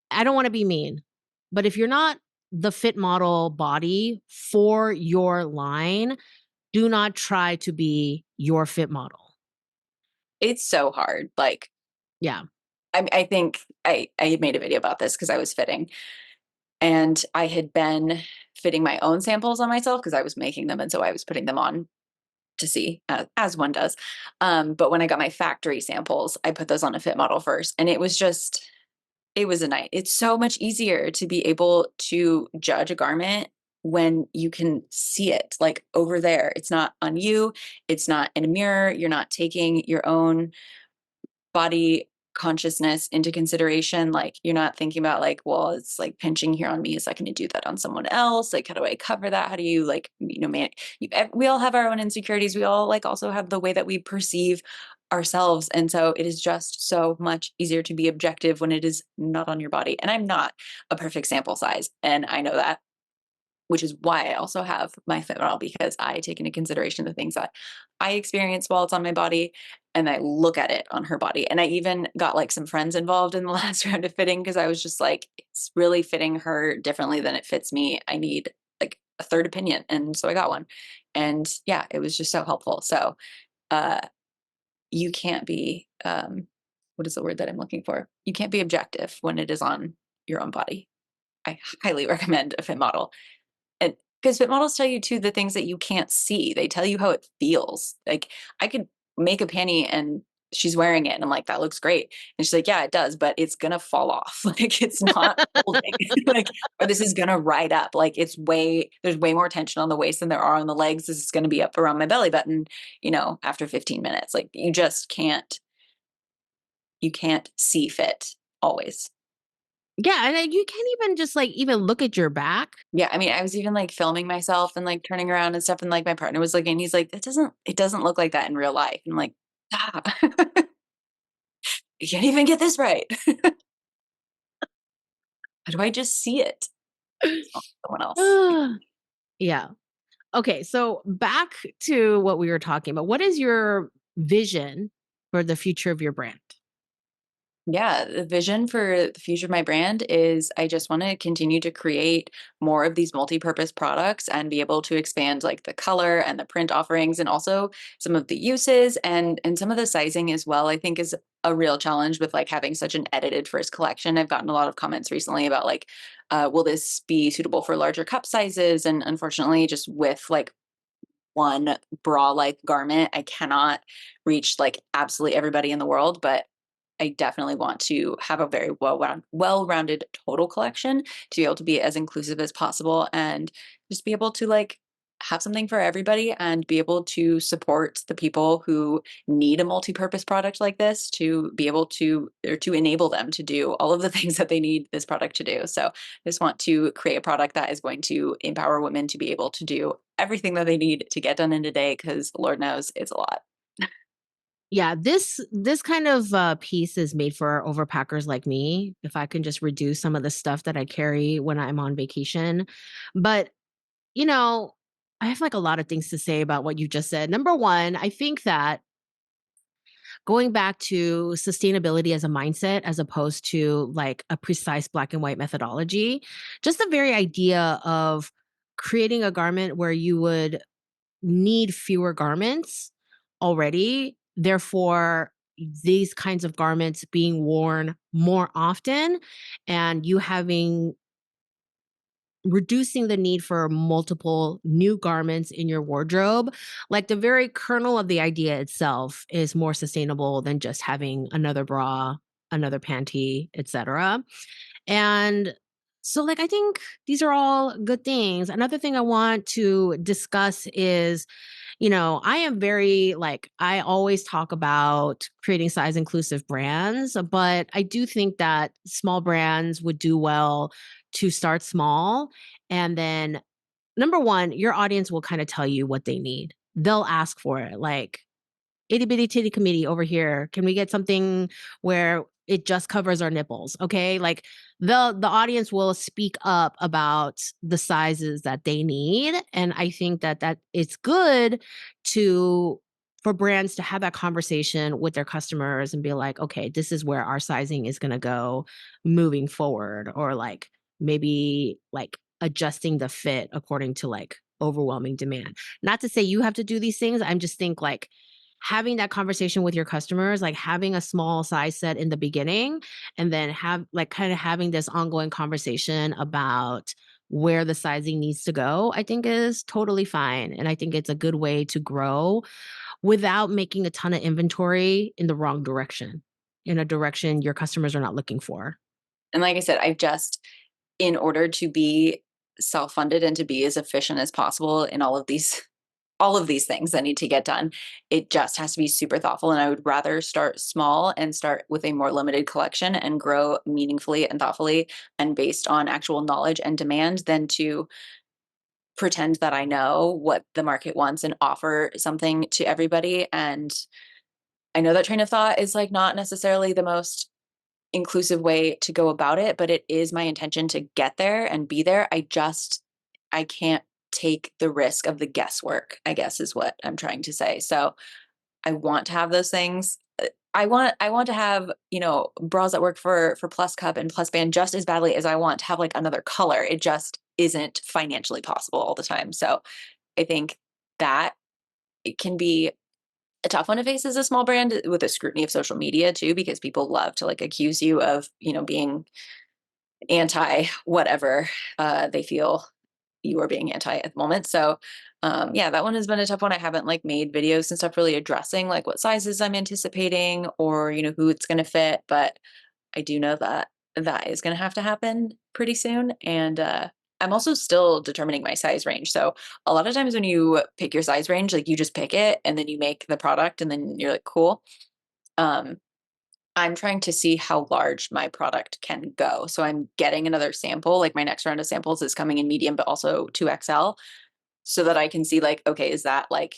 I don't want to be mean, but if you're not the fit model body for your line, do not try to be your fit model. It's so hard. Like, Yeah. I think I made a video about this because I was fitting. And I had been fitting my own samples on myself because I was making them. And so I was putting them on to see, as one does. But when I got my factory samples, I put those on a fit model first. And it was a night. It's so much easier to be able to judge a garment when you can see it like over there. It's not on you, it's not in a mirror. You're not taking your own body consciousness into consideration. Like you're not thinking about like, well, it's like pinching here on me. Is that going to do that on someone else? Like, how do I cover that? How do you like, man, we all have our own insecurities. We all like also have the way that we perceive ourselves. And so it is just so much easier to be objective when it is not on your body. And I'm not a perfect sample size. And I know that, which is why I also have my fit model, because I take into consideration the things that I experience while it's on my body and I look at it on her body. And I even got like some friends involved in the last round of fitting because I was just like, it's really fitting her differently than it fits me. I need like a third opinion. And so I got one. And yeah, it was just so helpful. So uh you can't be what is the word that I'm looking for? You can't be objective when it is on your own body. I highly recommend a fit model. And because fit models tell you too the things that you can't see. They tell you how it feels. Like I could make a panty and she's wearing it and I'm like, that looks great. And she's like, yeah, it does, but it's gonna fall off. Like it's not holding. Like, or this is gonna ride up. Like there's way more tension on the waist than there are on the legs. This is gonna be up around my belly button, after 15 minutes. Like you can't see fit always. Yeah, and then you can't even just like even look at your back. Yeah, I mean, I was even, like, filming myself and, like, turning around and stuff, and, like, my partner was looking, he's like, "It doesn't look like that in real life." And I'm like, "Stop. You can't even get this right. How do I just see it? It's not someone else." Yeah. Okay, so back to what we were talking about. What is your vision for the future of your brand? Yeah, the vision for the future of my brand is I just want to continue to create more of these multi-purpose products and be able to expand like the color and the print offerings and also some of the uses and some of the sizing as well. I think is a real challenge with like having such an edited first collection. I've gotten a lot of comments recently about like, will this be suitable for larger cup sizes? And unfortunately, just with like one bra like garment, I cannot reach like absolutely everybody in the world, but I definitely want to have a very well-rounded total collection to be able to be as inclusive as possible and just be able to like have something for everybody and be able to support the people who need a multi-purpose product like this to be able to or to enable them to do all of the things that they need this product to do. So I just want to create a product that is going to empower women to be able to do everything that they need to get done in a day because Lord knows it's a lot. Yeah, this kind of piece is made for overpackers like me. If I can just reduce some of the stuff that I carry when I'm on vacation. But, you know, I have like a lot of things to say about what you just said. Number one, I think that going back to sustainability as a mindset as opposed to like a precise black and white methodology, just the very idea of creating a garment where you would need fewer garments already. Therefore, these kinds of garments being worn more often and you having reducing the need for multiple new garments in your wardrobe, like the very kernel of the idea itself is more sustainable than just having another bra, another panty, etc. And so like I think these are all good things. Another thing I want to discuss is I am very like, I always talk about creating size inclusive brands, but I do think that small brands would do well to start small. And then, number one, your audience will kind of tell you what they need. They'll ask for it. Like, itty bitty titty committee over here. Can we get something where it just covers our nipples? Okay. Like the audience will speak up about the sizes that they need. And I think that it's good to for brands to have that conversation with their customers and be like, okay, this is where our sizing is gonna go moving forward, or like maybe like adjusting the fit according to like overwhelming demand. Not to say you have to do these things. I'm just think like having that conversation with your customers, like having a small size set in the beginning and then have like kind of having this ongoing conversation about where the sizing needs to go, I think is totally fine. And I think it's a good way to grow without making a ton of inventory in the wrong direction, in a direction your customers are not looking for. And like I said, in order to be self-funded and to be as efficient as possible in all of these all of these things that need to get done. It just has to be super thoughtful. And I would rather start small and start with a more limited collection and grow meaningfully and thoughtfully and based on actual knowledge and demand than to pretend that I know what the market wants and offer something to everybody. And I know that train of thought is like not necessarily the most inclusive way to go about it, but it is my intention to get there and be there. I can't take the risk of the guesswork, I guess is what I'm trying to say. So I want to have those things. I want to have, bras that work for plus cup and plus band just as badly as I want to have like another color. It just isn't financially possible all the time. So I think that it can be a tough one to face as a small brand with the scrutiny of social media too, because people love to like accuse you of, being anti whatever they feel you are being anti at the moment. So yeah, that one has been a tough one. I haven't like made videos and stuff really addressing like what sizes I'm anticipating or, who it's going to fit. But I do know that that is going to have to happen pretty soon. And I'm also still determining my size range. So a lot of times when you pick your size range, like you just pick it and then you make the product and then you're like, cool. Um, I'm trying to see how large my product can go. So I'm getting another sample. Like my next round of samples is coming in medium, but also 2XL so that I can see like, okay, is that like,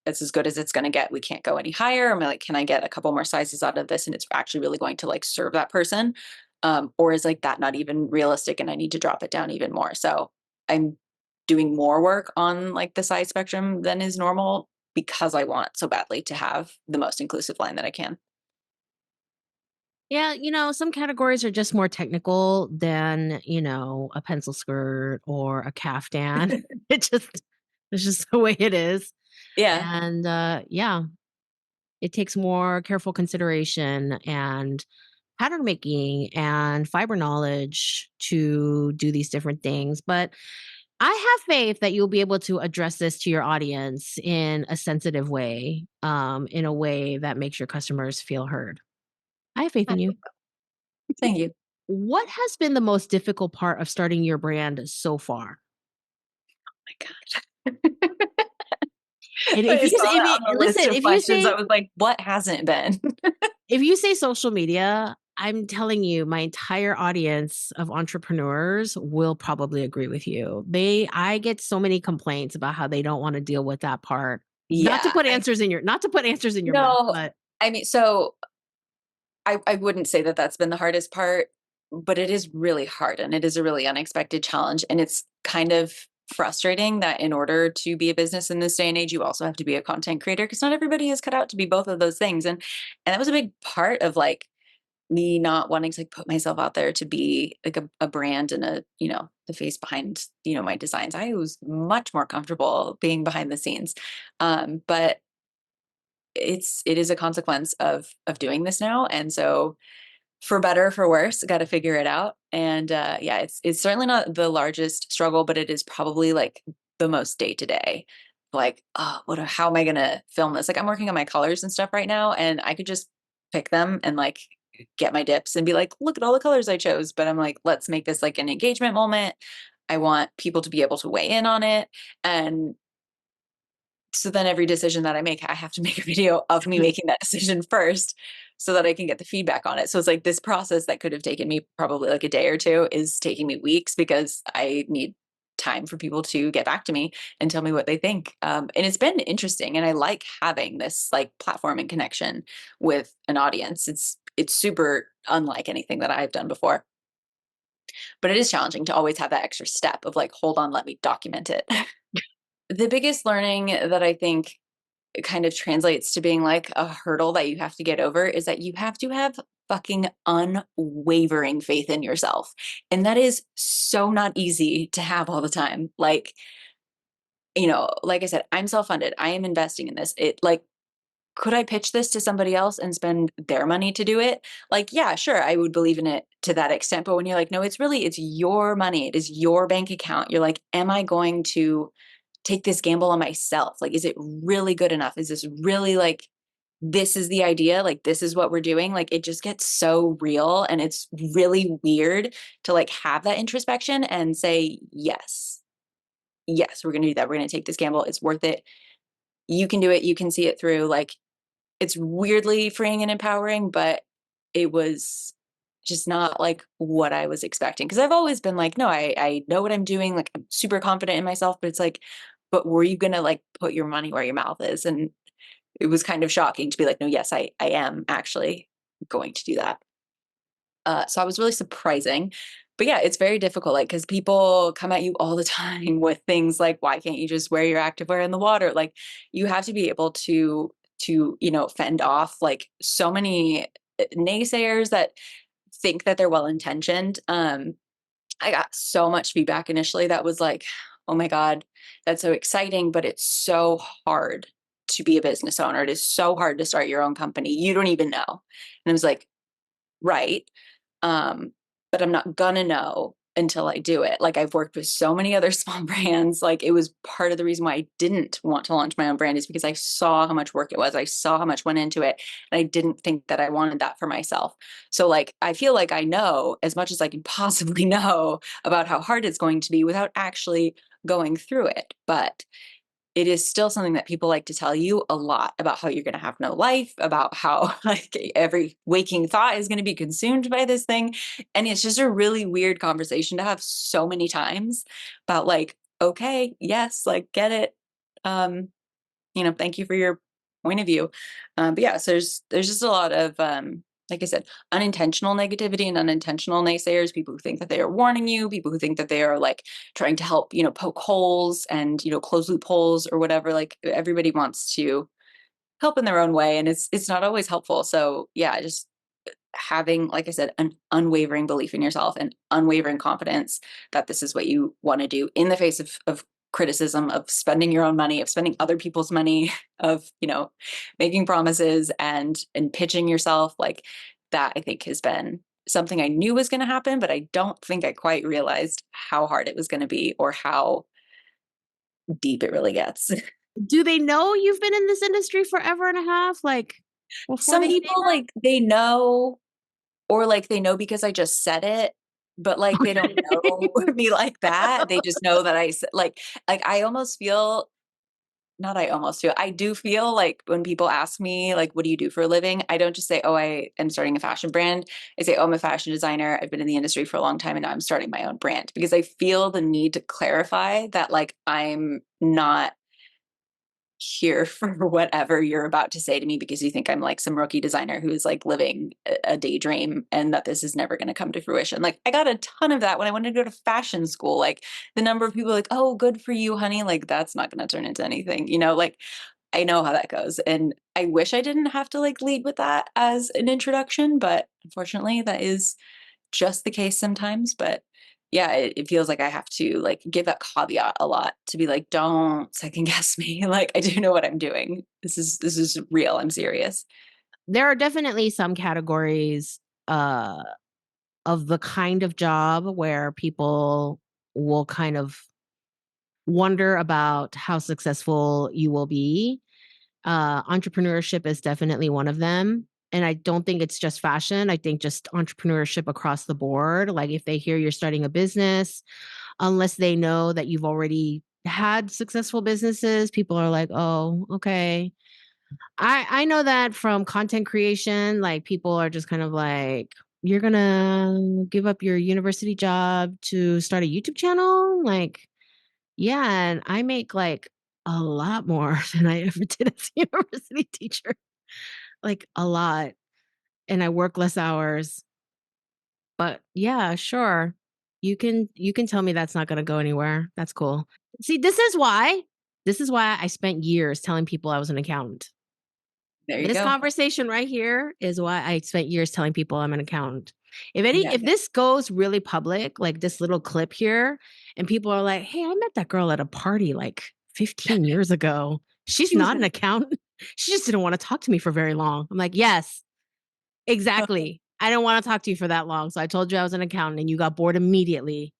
it's as good as it's going to get. We can't go any higher. I'm like, can I get a couple more sizes out of this? And it's actually really going to like serve that person. Or is like that not even realistic and I need to drop it down even more. So I'm doing more work on like the size spectrum than is normal because I want so badly to have the most inclusive line that I can. Yeah, some categories are just more technical than, a pencil skirt or a caftan. It just it's just the way it is. Yeah. And yeah, it takes more careful consideration and pattern making and fiber knowledge to do these different things. But I have faith that you'll be able to address this to your audience in a sensitive way, in a way that makes your customers feel heard. I have faith in you. Thank you. What has been the most difficult part of starting your brand so far? My God. And I if you saw say, that on the list listen, of questions. I was like, what hasn't been? if you say social media, I'm telling you, my entire audience of entrepreneurs will probably agree with you. I get so many complaints about how they don't want to deal with that part. Yeah. Not to put answers in your mouth, No, but I mean, so I wouldn't say that that's been the hardest part, but it is really hard and it is a really unexpected challenge. And it's kind of frustrating that in order to be a business in this day and age, you also have to be a content creator because not everybody is cut out to be both of those things. And that was a big part of like me not wanting to like put myself out there to be like a brand and the face behind, my designs. I was much more comfortable being behind the scenes. But it is a consequence of doing this now. And so for better, for worse, got to figure it out. And yeah, it's certainly not the largest struggle, but it is probably like the most day to day. Like, oh, how am I gonna film this? Like, I'm working on my colors and stuff right now, and I could just pick them and like get my dips and be like, look at all the colors I chose. But I'm like, let's make this like an engagement moment. I want people to be able to weigh in on it, and so then every decision that I make, I have to make a video of me making that decision first so that I can get the feedback on it. So it's like this process that could have taken me probably like a day or two is taking me weeks because I need time for people to get back to me and tell me what they think. And it's been interesting. And I like having this like platform and connection with an audience. It's super unlike anything that I've done before. But it is challenging to always have that extra step of like, hold on, let me document it. The biggest learning that I think kind of translates to being like a hurdle that you have to get over is that you have to have fucking unwavering faith in yourself. And that is so not easy to have all the time. Like, like I said, I'm self-funded. I am investing in this. It like, could I pitch this to somebody else and spend their money to do it? Like, yeah, sure, I would believe in it to that extent. But when you're like, no, it's your money. It is your bank account. You're like, am I going to take this gamble on myself? Like, is it really good enough? Is this really like, this is the idea? Like, this is what we're doing? Like, it just gets so real. And it's really weird to like have that introspection and say, yes, we're going to do that. We're going to take this gamble. It's worth it. you can do it, you can see it through. Like, it's weirdly freeing and empowering, but it was just not like what I was expecting. Cause I've always been like, no, I know what I'm doing. Like, I'm super confident in myself, but it's like, but were you gonna like put your money where your mouth is? And it was kind of shocking to be like, no, yes, I am actually going to do that. So I was really surprising. But yeah, it's very difficult, like, because people come at you all the time with things like, why can't you just wear your activewear in the water? Like, you have to be able to fend off like so many naysayers that think that they're well intentioned. I got so much feedback initially that was like, oh my God, that's so exciting, but it's so hard to be a business owner. It is so hard to start your own company. You don't even know. And I was like, right. Um, but I'm not gonna know until I do it. Like, I've worked with so many other small brands. Like, it was part of the reason why I didn't want to launch my own brand, is because I saw how much work it was. I saw how much went into it. And I didn't think that I wanted that for myself. So like, I feel like I know as much as I can possibly know about how hard it's going to be without actually going through it. But it is still something that people like to tell you a lot about, how you're going to have no life, about how like every waking thought is going to be consumed by this thing. And it's just a really weird conversation to have so many times about like, okay, yes, like, get it. Um, thank you for your point of view. But yeah, so there's just a lot of like I said, unintentional negativity and unintentional naysayers, people who think that they are warning you, people who think that they are like trying to help, poke holes and, close loopholes or whatever. Like, everybody wants to help in their own way, and it's not always helpful. So yeah, just having, like I said, an unwavering belief in yourself and unwavering confidence that this is what you want to do in the face of criticism, of spending your own money, of spending other people's money, of, making promises and pitching yourself, like, that I think has been something I knew was going to happen, but I don't think I quite realized how hard it was going to be or how deep it really gets. Do they know you've been in this industry forever and a half? Like, before Some they say people, like, they know, or like they know because I just said it, but like they don't that? know me like that. They just know that like I almost feel, not I almost feel, I do feel like when people ask me like, what do you do for a living? I don't just say, oh, I am starting a fashion brand. I say, oh, I'm a fashion designer. I've been in the industry for a long time and now I'm starting my own brand, because I feel the need to clarify that, like, I'm not here for whatever you're about to say to me because you think I'm like some rookie designer who's like living a daydream and that this is never going to come to fruition. Like, I got a ton of that when I wanted to go to fashion school. Like, the number of people like, oh, good for you, honey. Like, that's not going to turn into anything, like, I know how that goes. And I wish I didn't have to like lead with that as an introduction, but unfortunately that is just the case sometimes. But yeah, it feels like I have to like give that caveat a lot to be like, don't second guess me. Like, I do know what I'm doing. This is real. I'm serious. There are definitely some categories uh of the kind of job where people will kind of wonder about how successful you will be. Entrepreneurship is definitely one of them. And I don't think it's just fashion. I think just entrepreneurship across the board. Like, if they hear you're starting a business, unless they know that you've already had successful businesses, people are like, oh, okay. I know that from content creation, like, people are just kind of like, you're gonna give up your university job to start a YouTube channel? Like, yeah, and I make like a lot more than I ever did as a university teacher. Like, a lot. And I work less hours. But yeah, sure. You can tell me that's not gonna go anywhere. That's cool. See, this is why I spent years telling people I was an accountant. There you This go. conversation right here is why I spent years telling people I'm an accountant. Yeah. If this goes really public, like this little clip here, and people are like, "Hey, I met that girl at a party like 15 years ago. She's She was not an accountant. She just didn't want to talk to me for very long." I'm like, "Yes, exactly. I didn't want to talk to you for that long. So I told you I was an accountant and you got bored immediately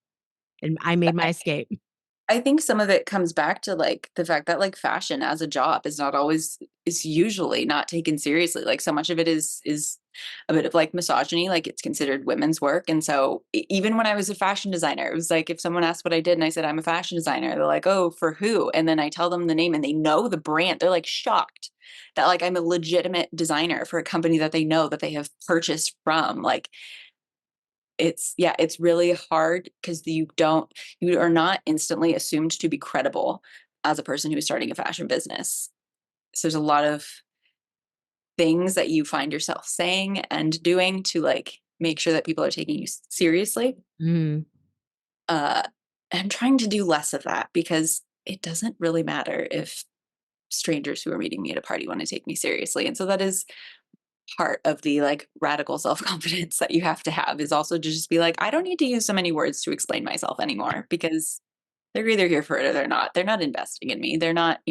and I made my escape." I think some of it comes back to like the fact that like fashion as a job is usually not taken seriously. Like, so much of it is a bit of like misogyny, like it's considered women's work. And so even when I was a fashion designer, it was like if someone asked what I did and I said I'm a fashion designer, they're like, "Oh, for who?" And then I tell them the name and they know the brand. They're like shocked that like I'm a legitimate designer for a company that they know that they have purchased from. Like it's really hard because you are not instantly assumed to be credible as a person who is starting a fashion business. So there's a lot of things that you find yourself saying and doing to like make sure that people are taking you seriously. Mm. Uh, I'm trying to do less of that because it doesn't really matter if strangers who are meeting me at a party want to take me seriously. And so that is part of the like radical self-confidence that you have to have is also to just be like, I don't need to use so many words to explain myself anymore because they're either here for it or they're not. They're not investing in me. They're not,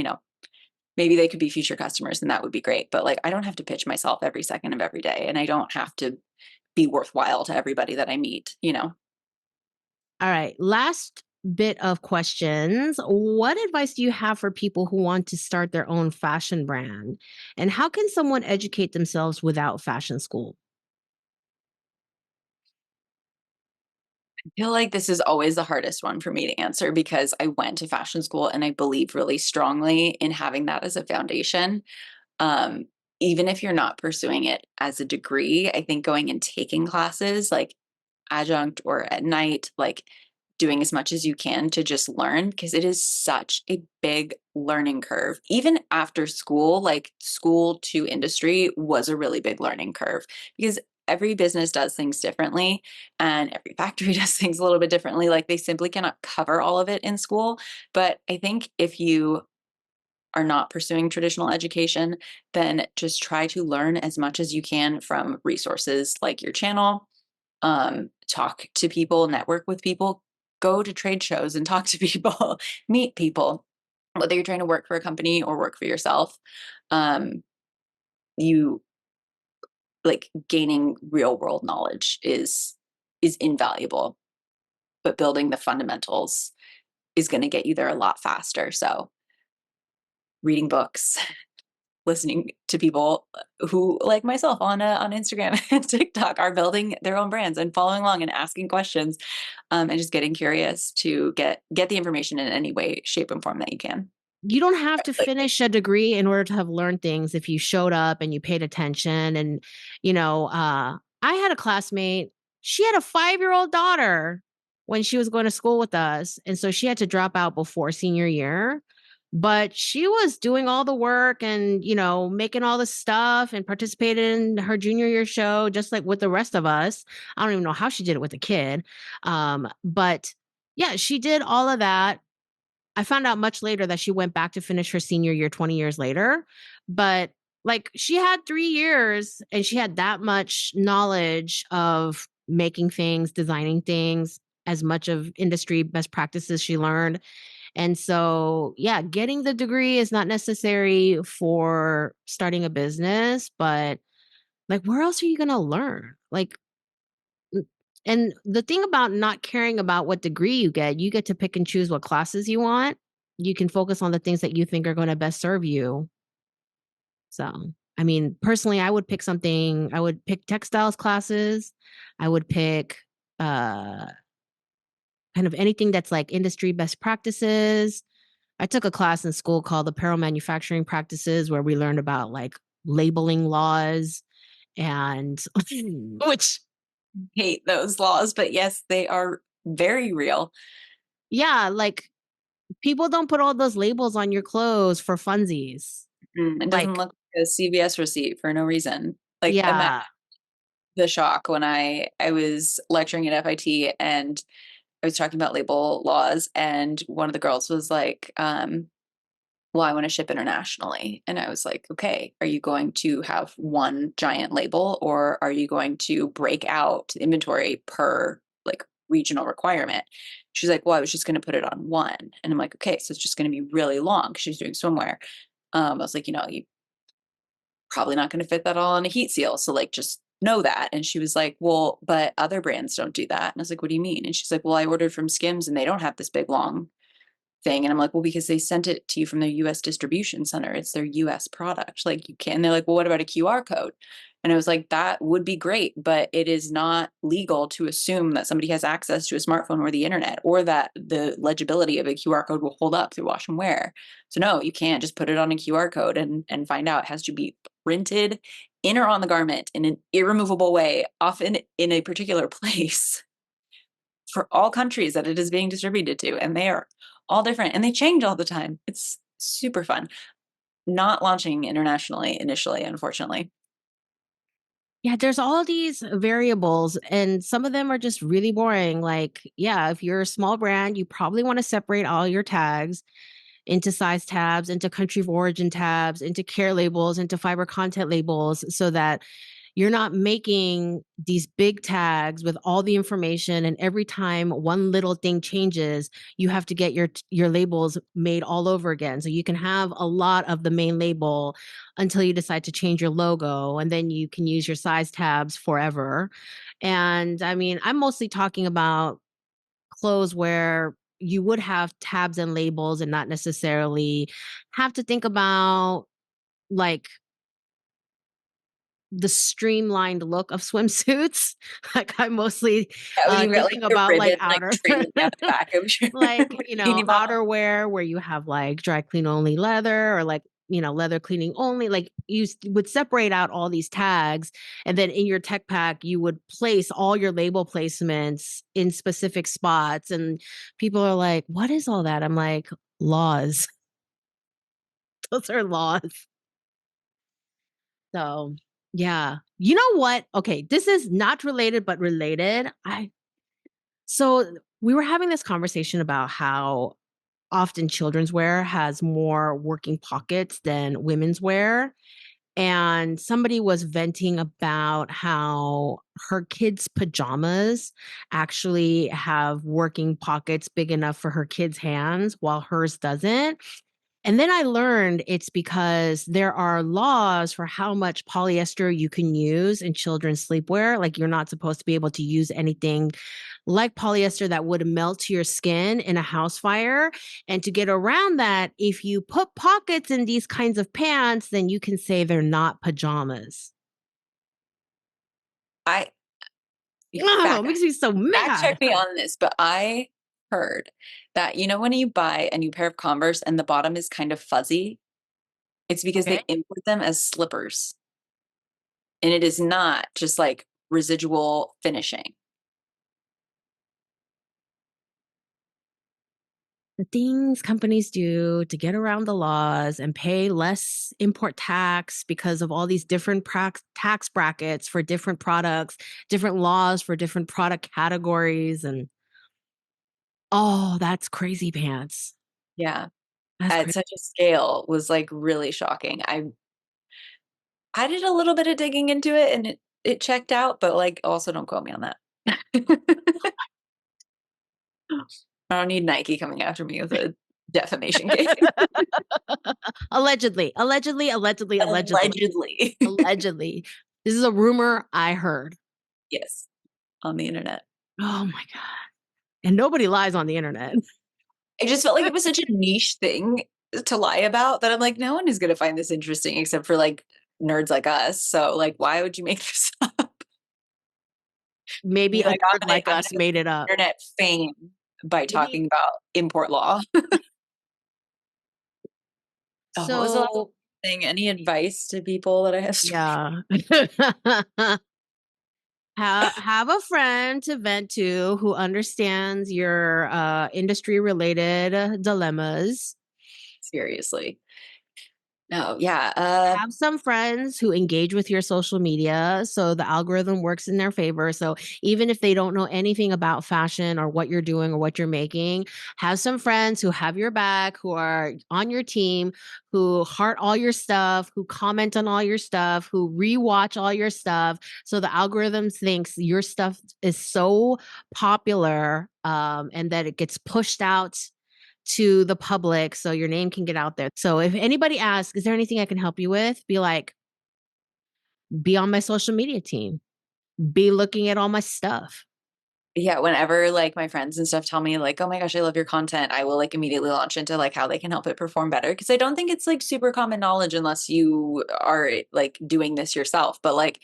maybe they could be future customers and that would be great. But like, I don't have to pitch myself every second of every day. And I don't have to be worthwhile to everybody that I meet. All right. Last bit of questions. What advice do you have for people who want to start their own fashion brand? And how can someone educate themselves without fashion school? I feel like this is always the hardest one for me to answer because I went to fashion school and I believe really strongly in having that as a foundation. Um, Even if you're not pursuing it as a degree, I think going and taking classes like adjunct or at night, like doing as much as you can to just learn because it is such a big learning curve. Even after school, like school to industry was a really big learning curve because every business does things differently and every factory does things a little bit differently. Like they simply cannot cover all of it in school. But I think if you are not pursuing traditional education, then just try to learn as much as you can from resources like your channel. Talk to people, network with people, go to trade shows and talk to people, meet people, whether you're trying to work for a company or work for yourself. Um, you like gaining real world knowledge is invaluable, but building the fundamentals is going to get you there a lot faster. So reading books, listening to people who like myself on Instagram and TikTok are building their own brands and following along and asking questions, and just getting curious to get the information in any way, shape, and form that you can. You don't have to Like, finish a degree in order to have learned things if you showed up and you paid attention. And, I had a classmate, she had a 5-year-old daughter when she was going to school with us. And so she had to drop out before senior year. But she was doing all the work and, making all the stuff and participated in her junior year show, just like with the rest of us. I don't even know how she did it with a kid. But yeah, she did all of that. I found out much later that she went back to finish her senior year 20 years later, but, like, she had 3 years and she had that much knowledge of making things, designing things, as much of industry best practices she learned, and so, yeah, getting the degree is not necessary for starting a business, but, like, where else are you gonna learn? Like, mm and the thing about not caring about what degree you get to pick and choose what classes you want. You can focus on the things that you think are gonna best serve you. So, I mean, personally, I would pick textiles classes. I would pick, uh, kind of anything that's like industry best practices. I took a class in school called Apparel Manufacturing Practices where we learned about, like, labeling laws and which hate those laws, but yes, they are very real. yeah, like, people don't put all those labels on your clothes for funsies. It doesn't Like look like a CVS receipt for no reason. Like imagine yeah. the shock when I was lecturing at FIT and I was talking about label laws, and one of the girls was like, well, I want to ship internationally. And I was like, okay, are you going to have one giant label or are you going to break out inventory per like regional requirement? She's like, well, I was just going to put it on one. And I'm like, okay, so it's just going to be really long because she's doing swimwear. I was like, you probably not going to fit that all on a heat seal. So like, just know that. And she was like, well, but other brands don't do that. And I was like, what do you mean? And she's like, well, I ordered from Skims and they don't have this big long thing. And I'm like, well, because they sent it to you from their US distribution center. It's their US product. Like you can, and they're like, well, what about a QR code? And I was like, that would be great, but it is not legal to assume that somebody has access to a smartphone or the internet, or that the legibility of a QR code will hold up through wash and wear. So no, you can't just put it on a QR code and find out. It has to be printed in or on the garment in an irremovable way, often in a particular place for all countries that it is being distributed to. And they are all different and they change all the time. It's super fun. Not launching internationally initially, unfortunately. Yeah, there's all these variables, and some of them are just really boring. Like, yeah, if you're a small brand, you probably want to separate all your tags into size tabs, into country of origin tabs, into care labels, into fiber content labels, so that you're not making these big tags with all the information, and every time one little thing changes, you have to get your labels made all over again. So you can have a lot of the main label until you decide to change your logo, and then you can use your size tabs forever. And I mean, I'm mostly talking about clothes where you would have tabs and labels and not necessarily have to think about like the streamlined look of swimsuits. Like I'm mostly Yeah, when you got like thinking the about like ribbon like outer trailing down the back of your like, bikini bottom. outerwear where you have like dry clean only leather, or like, leather cleaning only. Like would separate out all these tags, and then in your tech pack you would place all your label placements in specific spots, and people are like, "What is all that?" I'm like, "Laws." Those are laws. So, yeah. You know what? Okay, this is not related but related. I So we were having this conversation about how often children's wear has more working pockets than women's wear. And somebody was venting about how her kids' pajamas actually have working pockets big enough for her kids' hands while hers doesn't. And then I learned it's because there are laws for how much polyester you can use in children's sleepwear. Like you're not supposed to be able to use anything like polyester that would melt to your skin in a house fire. And to get around that, if you put pockets in these kinds of pants, then you can say they're not pajamas. I Oh, back it makes me so fact mad. check me on this, but I heard that when you buy a new pair of Converse and the bottom is kind of fuzzy, it's because Okay. they import them as slippers. And it is not just like residual finishing. The things companies do to get around the laws and pay less import tax because of all these different tax brackets for different products, different laws for different product categories. And oh, that's crazy pants. Yeah. That's At crazy. such a scale was like really shocking. I did a little bit of digging into it and it checked out, but like also don't quote me on that. I don't need Nike coming after me with a defamation case. Allegedly, allegedly, allegedly, allegedly, Allegedly. allegedly. This is a rumor I heard. Yes, on the internet. Oh my God. And nobody lies on the internet. I just felt like it was such a niche thing to lie about that I'm like, no one is going to find this interesting except for like nerds like us. So like, why would you make this up? Maybe You're a like, nerd like I'm us gonna made it up. get internet fame by Maybe. talking about import law. Oh, what was the last So, thing? Any advice to people that I have started? yeah. Have a friend to vent to who understands your industry related dilemmas. Seriously. No, yeah. Have some friends who engage with your social media so the algorithm works in their favor. So even if they don't know anything about fashion or what you're doing or what you're making, have some friends who have your back, who are on your team, who heart all your stuff, who comment on all your stuff, who rewatch all your stuff. So the algorithm thinks your stuff is so popular, and that it gets pushed out to the public so your name can get out there. So if anybody asks, is there anything I can help you with? Be like, be on my social media team. Be looking at all my stuff. Yeah, whenever like my friends and stuff tell me like, "Oh my gosh, I love your content," I will like immediately launch into like how they can help it perform better because I don't think it's like super common knowledge unless you are like doing this yourself. But like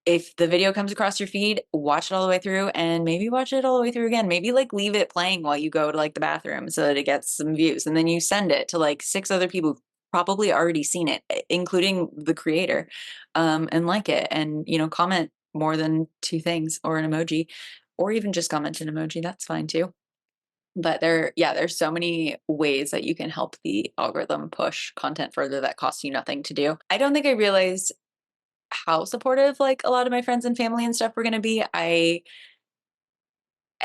if the video comes across your feed, watch it all the way through and maybe watch it all the way through again. Maybe like leave it playing while you go to like the bathroom so that it gets some views. And then you send it to like six other people who've probably already seen it, including the creator, and like it. And, you know, comment more than two things or an emoji, or even just comment an emoji. That's fine too. But yeah, there's so many ways that you can help the algorithm push content further that costs you nothing to do. I don't think I realized how supportive like a lot of my friends and family and stuff were going to be. I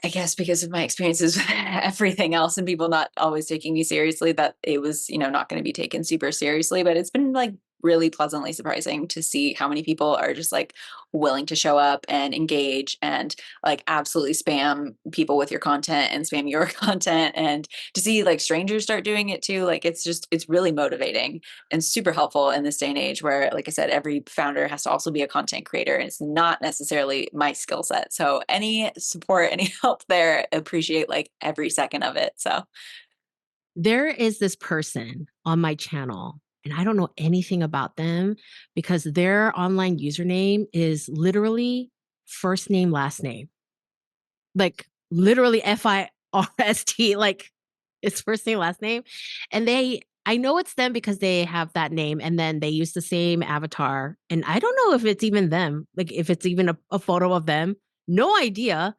guess because of my experiences with everything else and people not always taking me seriously, that it was, you know, not going to be taken super seriously. But it's been like really pleasantly surprising to see how many people are just like willing to show up and engage and like absolutely spam people with your content and spam your content. And to see like strangers start doing it too, like it's really motivating and super helpful in this day and age where, like I said, every founder has to also be a content creator. And it's not necessarily my skill set. So any support, any help there, appreciate like every second of it. So There is this person on my channel, and I don't know anything about them because their online username is literally first name, last name. Like literally FIRST, like it's first name, last name. And I know it's them because they have that name and then they use the same avatar. And I don't know if it's even them, like if it's even a photo of them. No idea.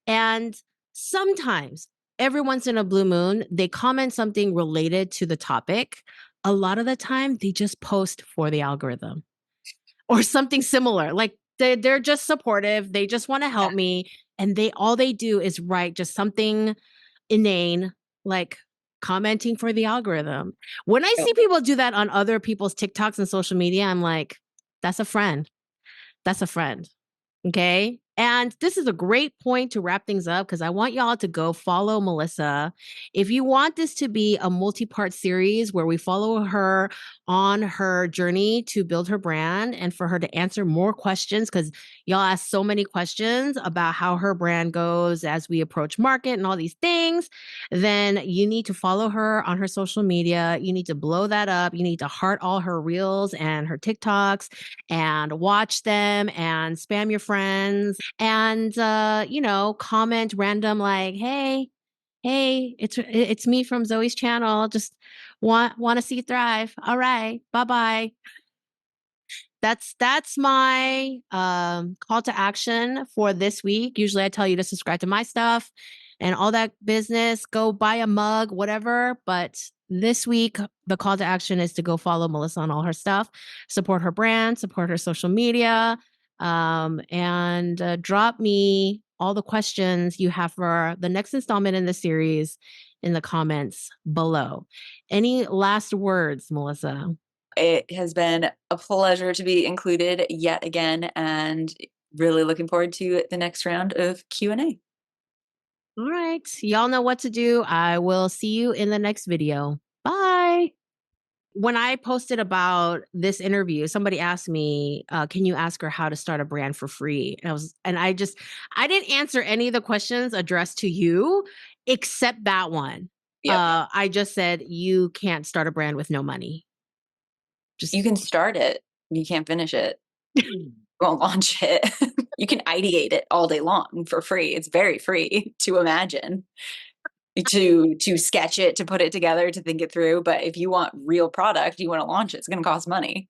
And sometimes, every once in a blue moon, they comment something related to the topic. A lot of the time, they just post for the algorithm or something similar. Like they're just supportive. They just want to yeah. help me. And all they do is write just something inane, like commenting for the algorithm. When I see people do that on other people's TikToks and social media, I'm like, that's a friend. That's a friend. Okay. And this is a great point to wrap things up because I want y'all to go follow Melissa. If you want this to be a multi part series where we follow her on her journey to build her brand and for her to answer more questions, because y'all ask so many questions about how her brand goes as we approach market and all these things, then you need to follow her on her social media. You need to blow that up. You need to heart all her reels and her TikToks and watch them and spam your friends and comment random like, hey, it's me from Zoe's channel. Just want to see you thrive. All right, bye-bye. That's my call to action for this week. Usually I tell you to subscribe to my stuff and all that business, go buy a mug, whatever, but this week the call to action is to go follow Melissa on all her stuff, support her brand, support her social media, and drop me all the questions you have for the next installment in the series in the comments below. Any last words, Melissa? It has been a pleasure to be included yet again and really looking forward to the next round of Q&A. All right. Y'all know what to do. I will see you in the next video. Bye. When I posted about this interview, somebody asked me, can you ask her how to start a brand for free? I didn't answer any of the questions addressed to you except that one. Yep. I just said, you can't start a brand with no money. You Just can start it. You can't finish it. You won't launch it. You can ideate it all day long for free. It's very free to imagine, to sketch it, to put it together, to think it through. But if you want real product, you want to launch it, it's going to cost money.